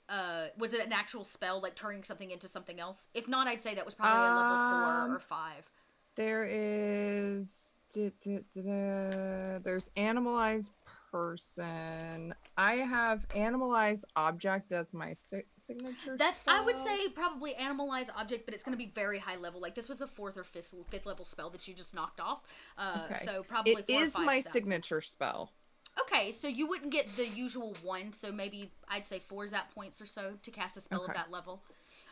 was it an actual spell, like turning something into something else? If not, I'd say that was probably a level 4 or 5.
There is there's animalized person. I have animalized object as my signature.
That I would
spell.
say probably animalize object, but it's going to be very high level. Like this was a 4th or 5th level spell that you just knocked off.
Okay.
So probably
It
4 or
is
5
my
zap
signature
points.
spell.
Okay, so you wouldn't get the usual 1, so maybe I'd say 4 zap points or so to cast a spell of
Okay.
that level.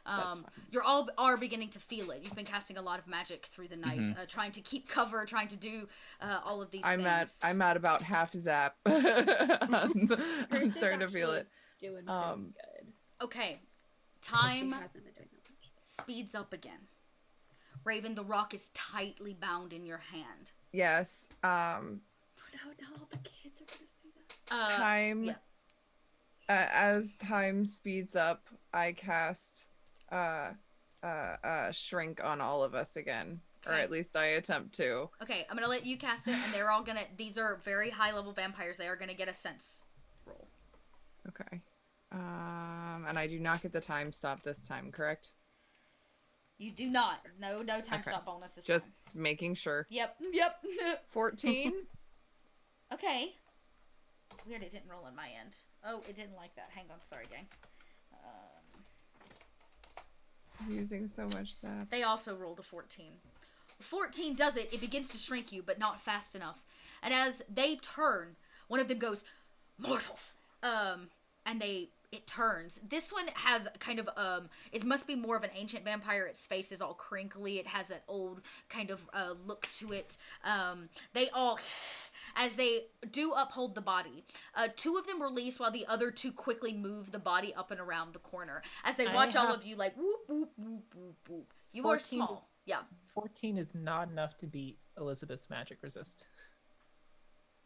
That's fine.
You're all are beginning to feel it. You've been casting a lot of magic through the night, trying to keep cover, trying to do all of these things.
I'm at about half zap. I'm
Percy's
starting to feel
actually
it.
Doing pretty good.
Okay,
She
time
hasn't been doing that much.
speeds up again. Raven, the rock is tightly bound in your hand.
Yes.
Oh no, all the kids are gonna see this.
Time.
yeah.
As time speeds up, I cast shrink on all of us again, or
Okay.
at least I attempt to.
Okay, I'm gonna let you cast it, and they're all gonna. These are very high level vampires. They are gonna get a sense roll.
Okay. And I do not get the time stop this time, correct?
You do not. No time
Okay.
stop bonus this
Just
time.
making sure.
Yep.
14.
Okay. Weird, it didn't roll on my end. Oh, it didn't like that. Hang on, sorry, gang.
Using so much zap.
They also rolled a 14. 14 does it. It begins to shrink you, but not fast enough. And as they turn, one of them goes, "Mortals!" And it turns. This one has kind of, it must be more of an ancient vampire. Its face is all crinkly. It has that old kind of look to it. They all, as they do uphold the body, 2 of them release while the other 2 quickly move the body up and around the corner. As they watch all of you like, whoop, whoop, whoop, whoop, whoop. You are
14
small. Yeah.
14 is not enough to beat Elizabeth's magic resist.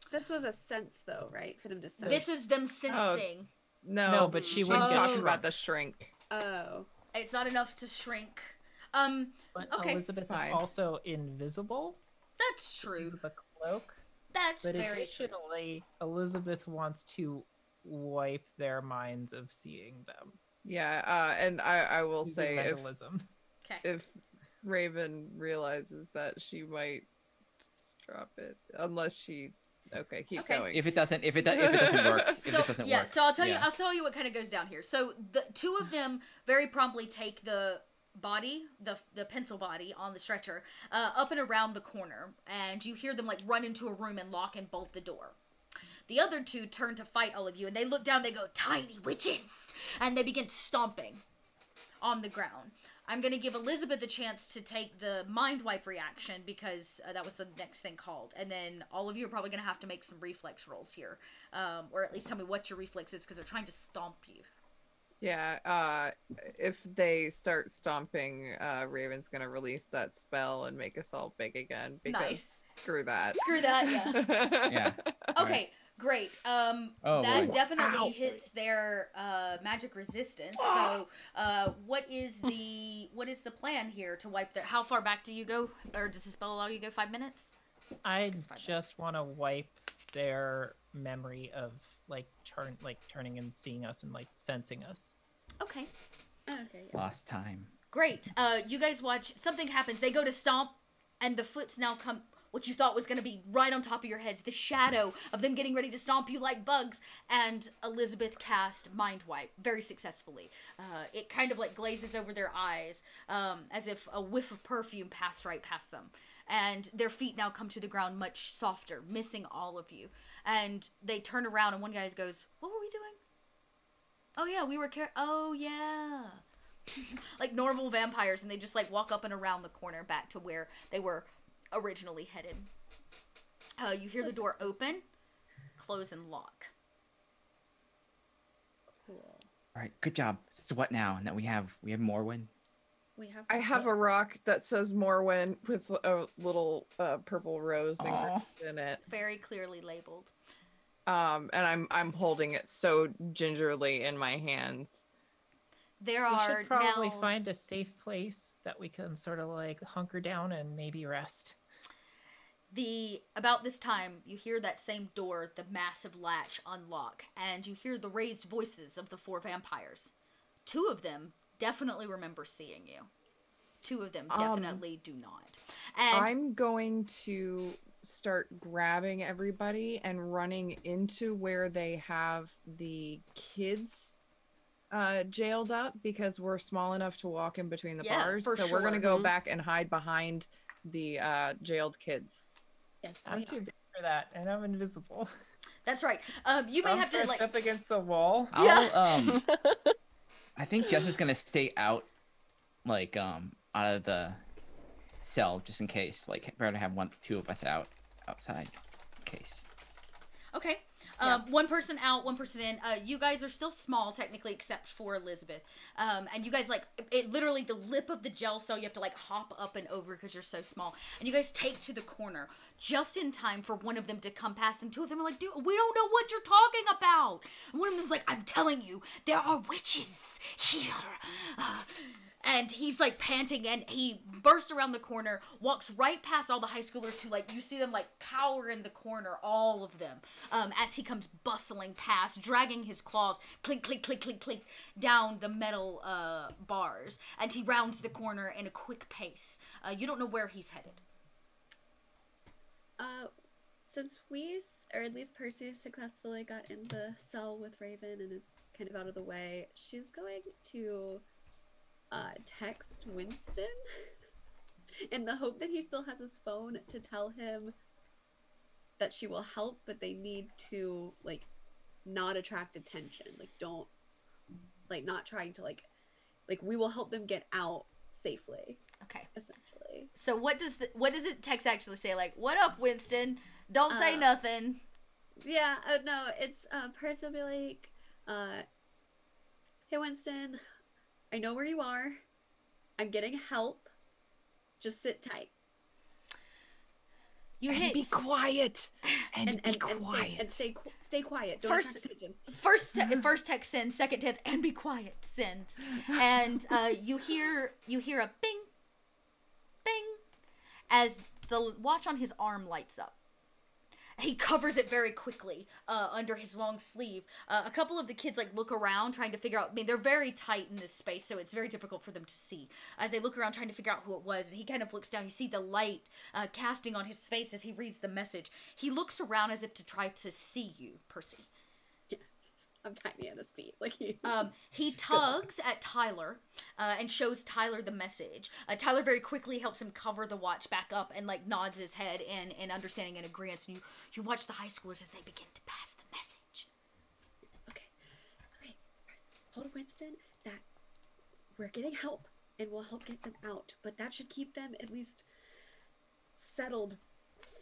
This was a sense, though, right? For them to sense.
This is them sensing.
No,
but she
she's
wouldn't get
talking
shrunk.
about the shrink.
Oh.
It's not enough to shrink.
But
Okay.
Elizabeth
Fine.
is also invisible
That's true.
with a cloak.
That's
But
very true.
additionally, Elizabeth wants to wipe their minds of seeing them.
Yeah, and I will
Using
say
mentalism.
Okay.
if Raven realizes that she might just drop it, unless she. Okay, keep
Okay.
going.
If it doesn't work, if this doesn't work.
So I'll tell you.
yeah.
I'll tell you what kind of goes down here. So the 2 of them very promptly take the body, the pencil body on the stretcher, up and around the corner, and you hear them like run into a room and lock and bolt the door. The other 2 turn to fight all of you, and they look down. They go, "Tiny witches," and they begin stomping on the ground. I'm going to give Elizabeth a chance to take the mind wipe reaction because that was the next thing called. And then all of you are probably going to have to make some reflex rolls here. Or at least tell me what your reflex is because they're trying to stomp you.
Yeah, if they start stomping, Raven's gonna release that spell and make us all big again. Because
Nice.
screw that.
Screw that, yeah.
Yeah.
Okay, great.
Oh,
That
boy.
definitely
Ow.
hits their magic resistance. So what is the plan here to wipe their... How far back do you go? Or does the spell allow you to go 5 minutes?
I
It's 5
just want to wipe their memory of turning and seeing us and like sensing us.
Okay.
Okay. Yeah.
Lost time.
Great. You guys watch. Something happens. They go to stomp, and the foots now come. What you thought was going to be right on top of your heads. The shadow of them getting ready to stomp you like bugs. And Elizabeth cast Mind Wipe very successfully. It kind of like glazes over their eyes, as if a whiff of perfume passed right past them. And their feet now come to the ground much softer, missing all of you. And they turn around, and one guy goes, "What were we doing? Oh yeah, we were oh yeah." Like normal vampires, and they just like walk up and around the corner back to where they were originally headed. You hear the door open, close, and lock.
Cool.
All right, good job. So what now? Now we have Morwen.
We have.
I have a rock that says Morwen with a little purple rose engraved in it.
Very clearly labeled.
And I'm holding it so gingerly in my hands.
There
We
are
should probably
now
find a safe place that we can sort of like hunker down and maybe rest.
about this time you hear that same door, the massive latch unlock, and you hear the raised voices of the 4 vampires. 2 of them definitely remember seeing you. 2 of them definitely do not. And
I'm going to start grabbing everybody and running into where they have the kids jailed up because we're small enough to walk in between the
Yeah,
bars.
for
So we're going to
sure.
go back and hide behind the jailed kids.
Yes.
I'm
We
too
are.
big for that, and I'm invisible.
That's right. You may
I'm
have to
pressed
like.
up against the wall.
I'll I think Jess is gonna stay out, like out of the cell just in case. Like, better to have two of us outside, in case.
Okay.
Yeah.
One person out, one person in. You guys are still small, technically, except for Elizabeth. And you guys, like, it literally, the lip of the jail cell, you have to, like, hop up and over because you're so small. And you guys take to the corner just in time for one of them to come past. And two of them are like, dude, we don't know what you're talking about. And one of them's like, I'm telling you, there are witches here. And he's like panting, and he bursts around the corner, walks right past all the high schoolers who, like, you see them like cower in the corner, all of them, as he comes bustling past, dragging his claws, clink, clink, clink, clink, clink, down the metal bars. And he rounds the corner in a quick pace. You don't know where he's headed.
Since or at least Percy successfully got in the cell with Raven and is kind of out of the way, she's going to text Winston in the hope that he still has his phone to tell him that she will help, but they need to, like, not attract attention. Like, don't, like, not trying to, like, we will help them get out safely.
Okay.
Essentially.
So what does it text actually say? Like, what up, Winston? Don't say nothing.
Yeah, no, it's Percy will be like, hey Winston, I know where you are. I'm getting help. Just sit tight.
You hit
Be quiet. And be quiet.
And stay quiet. Don't
First-
attract attention.
First text sends, second text, and be quiet sends. And you hear a bing, bing, as the watch on his arm lights up. He covers it very quickly under his long sleeve. A couple of the kids like look around trying to figure out. I mean, they're very tight in this space, so it's very difficult for them to see. As they look around trying to figure out who it was, and he kind of looks down. You see the light casting on his face as he reads the message. He looks around as if to try to see you, Percy.
Yeah, I'm tiny at his feet. Like
He tugs at Tyler and shows Tyler the message. Tyler very quickly helps him cover the watch back up and like nods his head in understanding and agreement. And you watch the high schoolers as they begin to pass the message.
Okay. Hold Winston that we're getting help and we'll help get them out. But that should keep them at least settled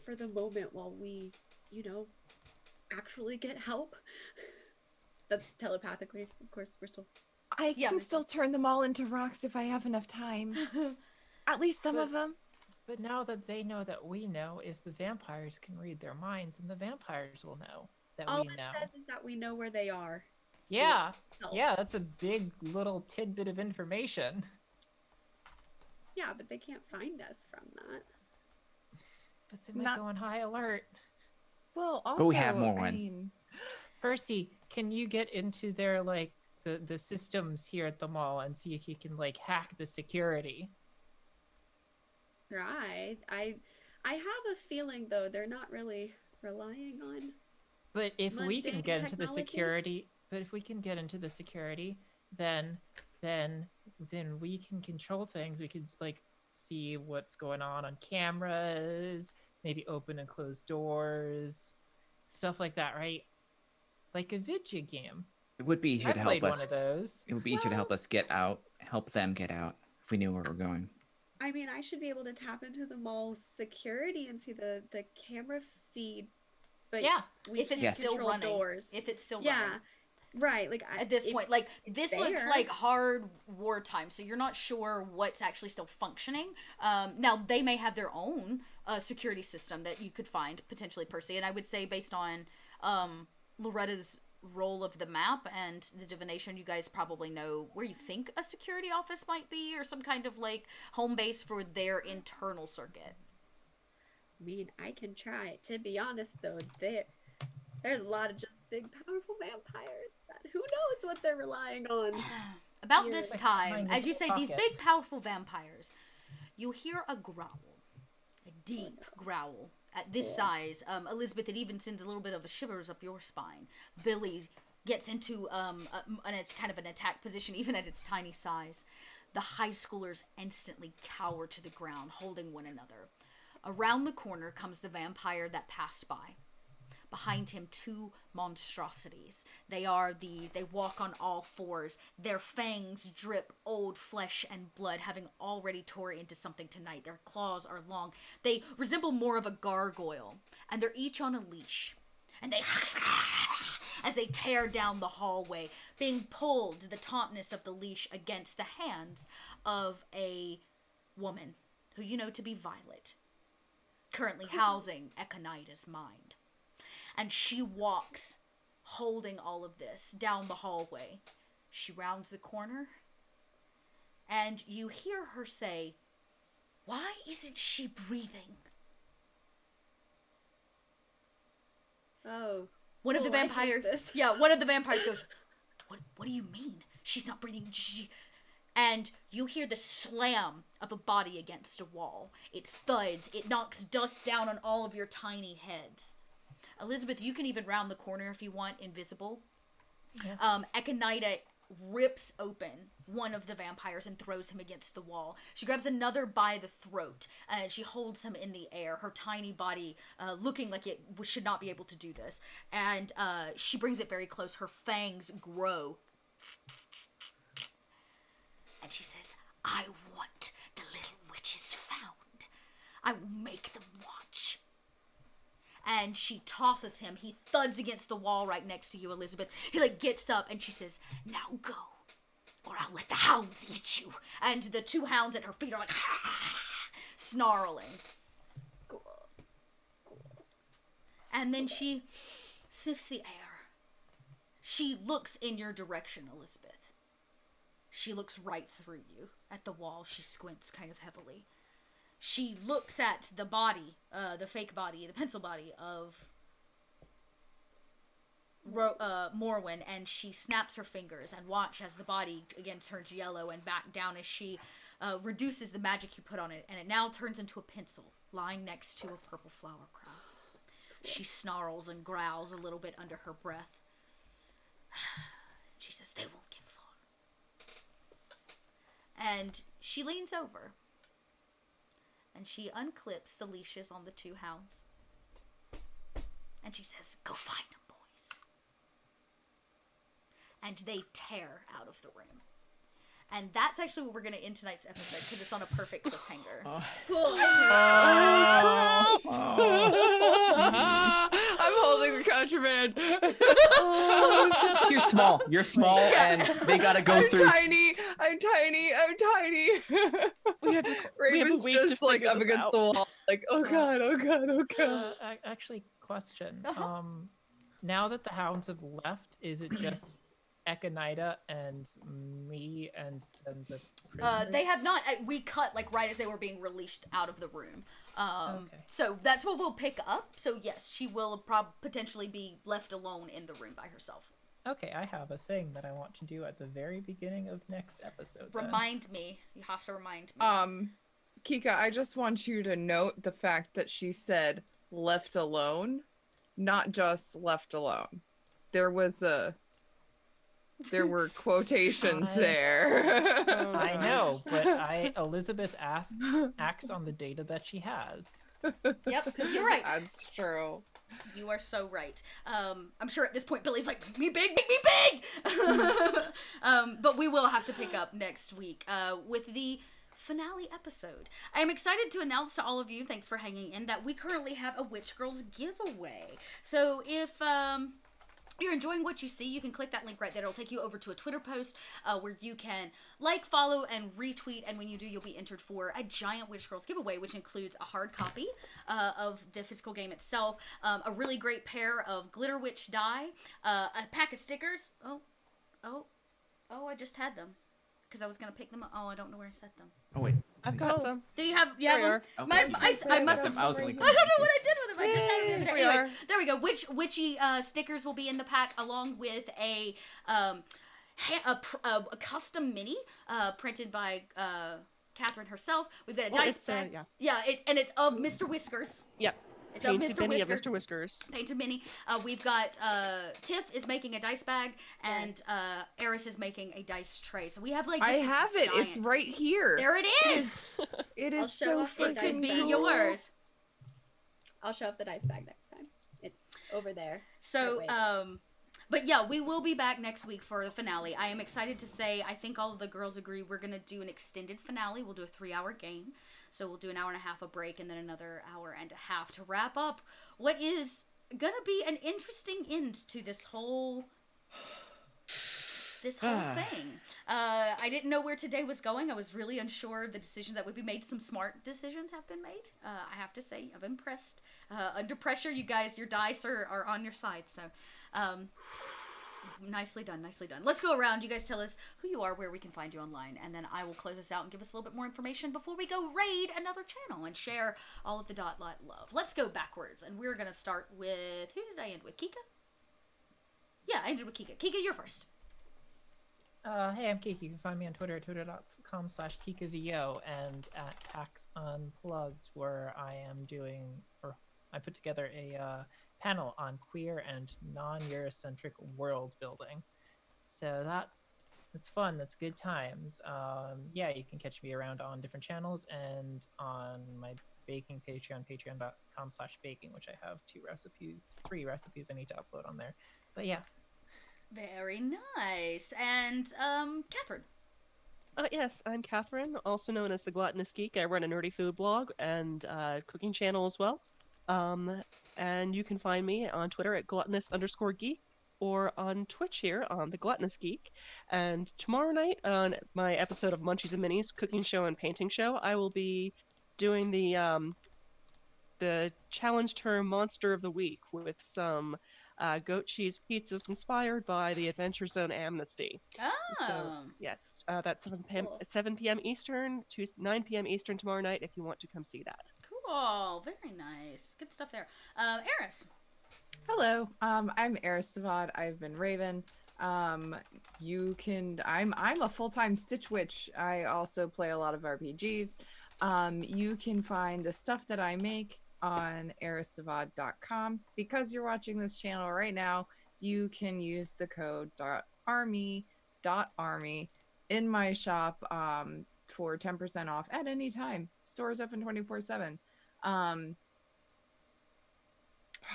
for the moment while we, actually get help. That's telepathically, of course, we're still...
I can still turn them all into rocks if I have enough time. At least some of them.
But now that they know that we know, if the vampires can read their minds, and the vampires will know that
All
we
it
know.
says is that we know where they are.
Yeah,
Help.
yeah, that's a big little tidbit of information.
Yeah, but they can't find us from that.
But they might go on high alert.
Well, also,
But we have more
I
when.
mean,
Percy, can you get into their like the systems here at the mall and see if you can like hack the security?
Right. I have a feeling though they're not really relying on.
But if we can
Mundane
get into the
technology?
security, then we can control things. We could like see what's going on cameras, maybe open and close doors, stuff like that, right? Like a video game.
It would be easier
I
to
played
help
one
us.
of those.
It would be easier to help us get out, help them get out if we knew where we're going.
I mean, I should be able to tap into the mall's security and see the camera feed. But
Yeah.
we
If it's
can't
still
control
running.
Doors.
If it's still
yeah.
running.
Right. Like
At this
if
point, like
it's
this looks
there.
like hard wartime, so you're not sure what's actually still functioning. Now they may have their own security system that you could find potentially, Percy. And I would say based on Loretta's role of the map and the divination, you guys probably know where you think a security office might be, or some kind of like home base for their internal circuit.
I mean, I can try. To be honest, though, there's a lot of just big, powerful vampires that who knows what they're relying on.
About
Here,
this
like,
time,
mine
as
is
you say, these
pocket.
big, powerful vampires, you hear a growl, a deep growl. At this size, Elizabeth, it even sends a little bit of a shivers up your spine. Billy gets into, and it's kind of an attack position, even at its tiny size. The high schoolers instantly cower to the ground, holding one another. Around the corner comes the vampire that passed by. behind him 2 monstrosities. They walk on all 4s. Their fangs drip old flesh and blood, having already tore into something tonight. Their claws are long. They resemble more of a gargoyle, and they're each on a leash. And they as they tear down the hallway, being pulled, the tautness of the leash against the hands of a woman who you know to be Violet, currently housing Echonida's mind. And she walks, holding all of this, down the hallway. She rounds the corner, and you hear her say, "Why isn't she breathing?"
Oh.
One of the
I hate
vampires.
this.
Yeah, one of the vampires goes, What do you mean? She's not breathing. And you hear the slam of a body against a wall. It thuds. It knocks dust down on all of your tiny heads. Elizabeth, you can even round the corner if you want, invisible.
Yeah.
Echinida rips open one of the vampires and throws him against the wall. She grabs another by the throat and she holds him in the air, her tiny body looking like it should not be able to do this. And she brings it very close. Her fangs grow. And she says, "I want the little witches found. I will make them watch." And she tosses him. He thuds against the wall right next to you, Elizabeth. He gets up and she says, "Now go, or I'll let the hounds eat you." And the 2 hounds at her feet are snarling.
Cool.
And then she sniffs the air. She looks in your direction, Elizabeth. She looks right through you at the wall. She squints kind of heavily. She looks at the body, the fake body, the pencil body of Morwen, and she snaps her fingers and watch as the body again turns yellow and back down as she reduces the magic you put on it, and it now turns into a pencil lying next to a purple flower crown. She snarls and growls a little bit under her breath. She says, "They won't get far." And she leans over and she unclips the leashes on the 2 hounds. And she says, "Go find them, boys." And they tear out of the room. And that's actually where we're going to end tonight's episode, because it's on a perfect cliffhanger.
Cool.
I'm holding the contraband.
You're small. You're small, and they gotta go
I'm
through.
tiny. I'm tiny. I'm tiny.
We have to,
Raven's
we have a week
just
to
like
figure
up
this
against
out.
the wall, like, oh god, oh god, oh god.
Actually, question.
Uh-huh.
Now that the hounds have left, is it just Echinida and me and then the prisoners?
They have not. We cut right as they were being released out of the room.
Okay.
So that's what we'll pick up. So yes, she will potentially be left alone in the room by herself.
Okay, I have a thing that I want to do at the very beginning of next episode. then.
Remind me. You have to remind me.
Kika, I just want you to note the fact that she said left alone, not just left alone. There were quotations there.
I know, but Elizabeth acts on the data that she has.
Yep, you're right.
That's true.
You are so right. I'm sure at this point Billy's like, me big, make me big! But we will have to pick up next week with the finale episode. I am excited to announce to all of you, thanks for hanging in, that we currently have a Witch Girls giveaway. So if you're enjoying what you see, you can click that link right there. It'll take you over to a Twitter post where you can follow, and retweet, and when you do, you'll be entered for a giant Witch Girls giveaway, which includes a hard copy of the physical game itself, a really great pair of Glitter Witch die, a pack of stickers. Oh, I just had them because I was going to pick them up. Oh, I don't know where I set them.
Oh wait.
I've got some.
Do you have
There we
them?
are.
Okay.
I must have.
I was like,
I don't know what I did with them. I just had them the other day.
We
Anyways,
are.
there we go. Witchy stickers will be in the pack, along with a custom mini printed by Catherine herself. We've got a dice bag.
yeah.
It's of Mr. Whiskers.
Yep.
It's of
Painted
Mr.
Minnie
Whisker.
of Mr. Whiskers.
Painted Mini. We've got Tiff is making a dice bag, and Eris is making a dice tray. So we have just
I
this
have it.
giant-
It's right here.
There it is.
It
I'll
is
show
so
off the
It
dice
could be
bag.
yours.
I'll show up the dice bag next time. It's over there.
So,
Can't wait.
but yeah, we will be back next week for the finale. I am excited to say, I think all of the girls agree we're going to do an extended finale. We'll do a 3-hour game. So we'll do an hour and a half of break and then another hour and a half to wrap up what is going to be an interesting end to this whole thing. I didn't know where today was going. I was really unsure of the decisions that would be made. Some smart decisions have been made. I have to say, I'm impressed. Under pressure, you guys, your dice are on your side. So, nicely done, nicely done. Let's go around. You guys tell us who you are, where we can find you online, and then I will close us out and give us a little bit more information before we go raid another channel and share all of the Dotlight love. Let's go backwards, and we're going to start with, who did I end with? Kika? Yeah, I ended with Kika. Kika, you're first.
Hey, I'm Kiki. You can find me on Twitter at twitter.com/KikaVO and at PAX Unplugged, where I put together a panel on queer and non-Eurocentric world building. So it's fun. That's good times. Yeah, you can catch me around on different channels and on my baking Patreon, patreon.com/baking, which I have 3 recipes I need to upload on there. But yeah.
Very nice. And, Catherine.
Yes, I'm Catherine, also known as the Gluttonous Geek. I run a nerdy food blog and cooking channel as well. And you can find me on Twitter at gluttonous_geek or on Twitch here on the Gluttonous Geek. And tomorrow night on my episode of Munchies and Minis cooking show and painting show, I will be doing the challenge term Monster of the Week with some goat cheese pizzas inspired by the Adventure Zone Amnesty.
Oh.
So, yes, that's 7 p.m. Eastern to 9 p.m. Eastern tomorrow night if you want to come see that.
Cool. Very nice. Good stuff there. Eris.
Hello, I'm Eris Savad. I've been Raven. I'm a full-time Stitch Witch. I also play a lot of RPGs. You can find the stuff that I make on erissavad.com. Because you're watching this channel right now, you can use the code .army in my shop for 10% off at any time. Store's open 24/7.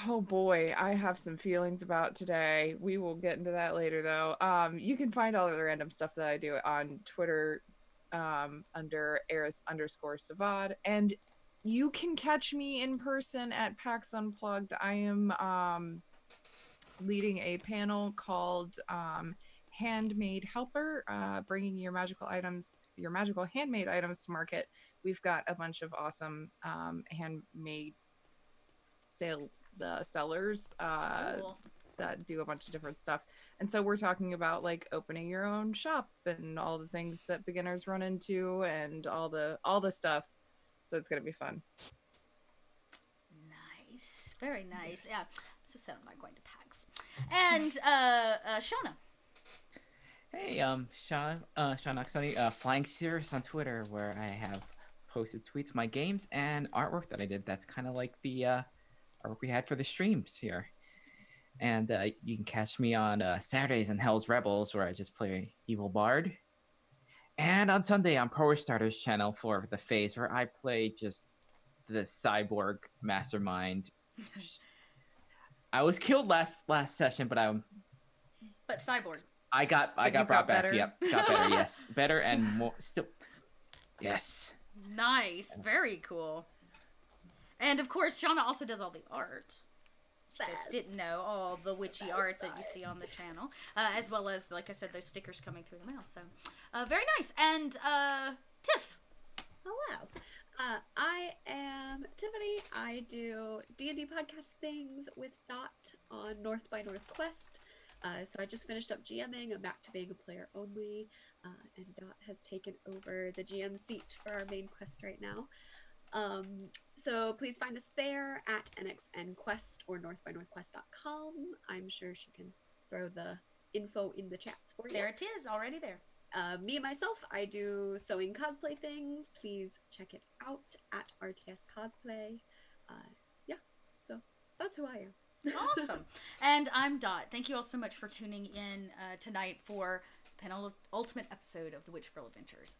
Oh boy, I have some feelings about today. We will get into that later though. You can find all of the random stuff that I do on Twitter under Eris_Savad, and you can catch me in person at PAX Unplugged. I am leading a panel called Handmade Helper, bringing your magical handmade items to market. We've got a bunch of awesome handmade sellers
Cool.
that do a bunch of different stuff. And so we're talking about like opening your own shop and all the things that beginners run into and all the stuff. So it's gonna be fun.
Nice. Very nice. Yeah. So sad I'm not going to PAX. And Shauna.
Hey, Sean Oxoni, Flying Cirrus on Twitter, where I have posted tweets of my games and artwork that I did. That's kind of like the artwork we had for the streams here. And you can catch me on Saturdays in Hell's Rebels, where I just play Evil Bard. And on Sunday on Pro Starters channel for the phase, where I play just the cyborg mastermind. I was killed last session, but
Cyborg.
I got brought back.
Better?
Yep, got better. Yes, better and more. Still, yes.
Nice. Very cool. And of course, Shauna also does all the art. If you guys didn't know, all the witchy art that you see on the channel, as well as, like I said, those stickers coming through the mail. So, very nice. And Tiff.
Hello. I am Tiffany. I do D&D podcast things with Dot on North by Northwest. So I just finished up GMing. I'm back to being a player only. And Dot has taken over the GM seat for our main quest right now. So please find us there at NXNQuest or northbynorthwest.com. I'm sure she can throw the info in the chats for you.
There it is, already there.
Me and myself, I do sewing cosplay things. Please check it out at RTS Cosplay. Yeah, so that's who I am.
Awesome. And I'm Dot. Thank you all so much for tuning in tonight for penultimate episode of the Witch Girl Adventures.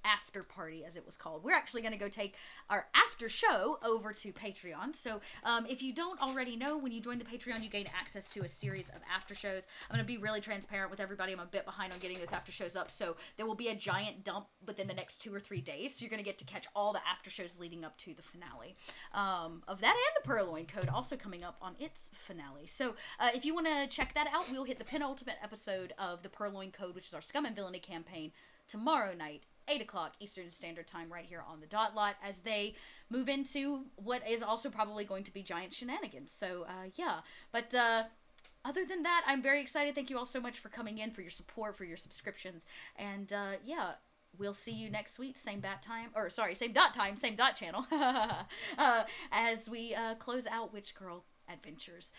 after party, as it was called. We're actually going to go take our after show over to Patreon. So if you don't already know, when you join the Patreon, you gain access to a series of after shows. I'm going to be really transparent with everybody. I'm a bit behind on getting those after shows up, so there will be a giant dump within the next 2 or 3 days. So you're going to get to catch all the after shows leading up to the finale of that, and the Purloin Code also coming up on its finale. So if you want to check that out, we'll hit the penultimate episode of the Purloin Code, which is our Scum and Villainy campaign, tomorrow night, 8 o'clock Eastern Standard Time, right here on the Dot Lot, as they move into what is also probably going to be giant shenanigans. So yeah, but other than that, I'm very excited. Thank you all so much for coming in, for your support, for your subscriptions, and yeah, we'll see you next week, same bat time, or sorry, same dot time, same dot channel, as we close out Witch Girl Adventures.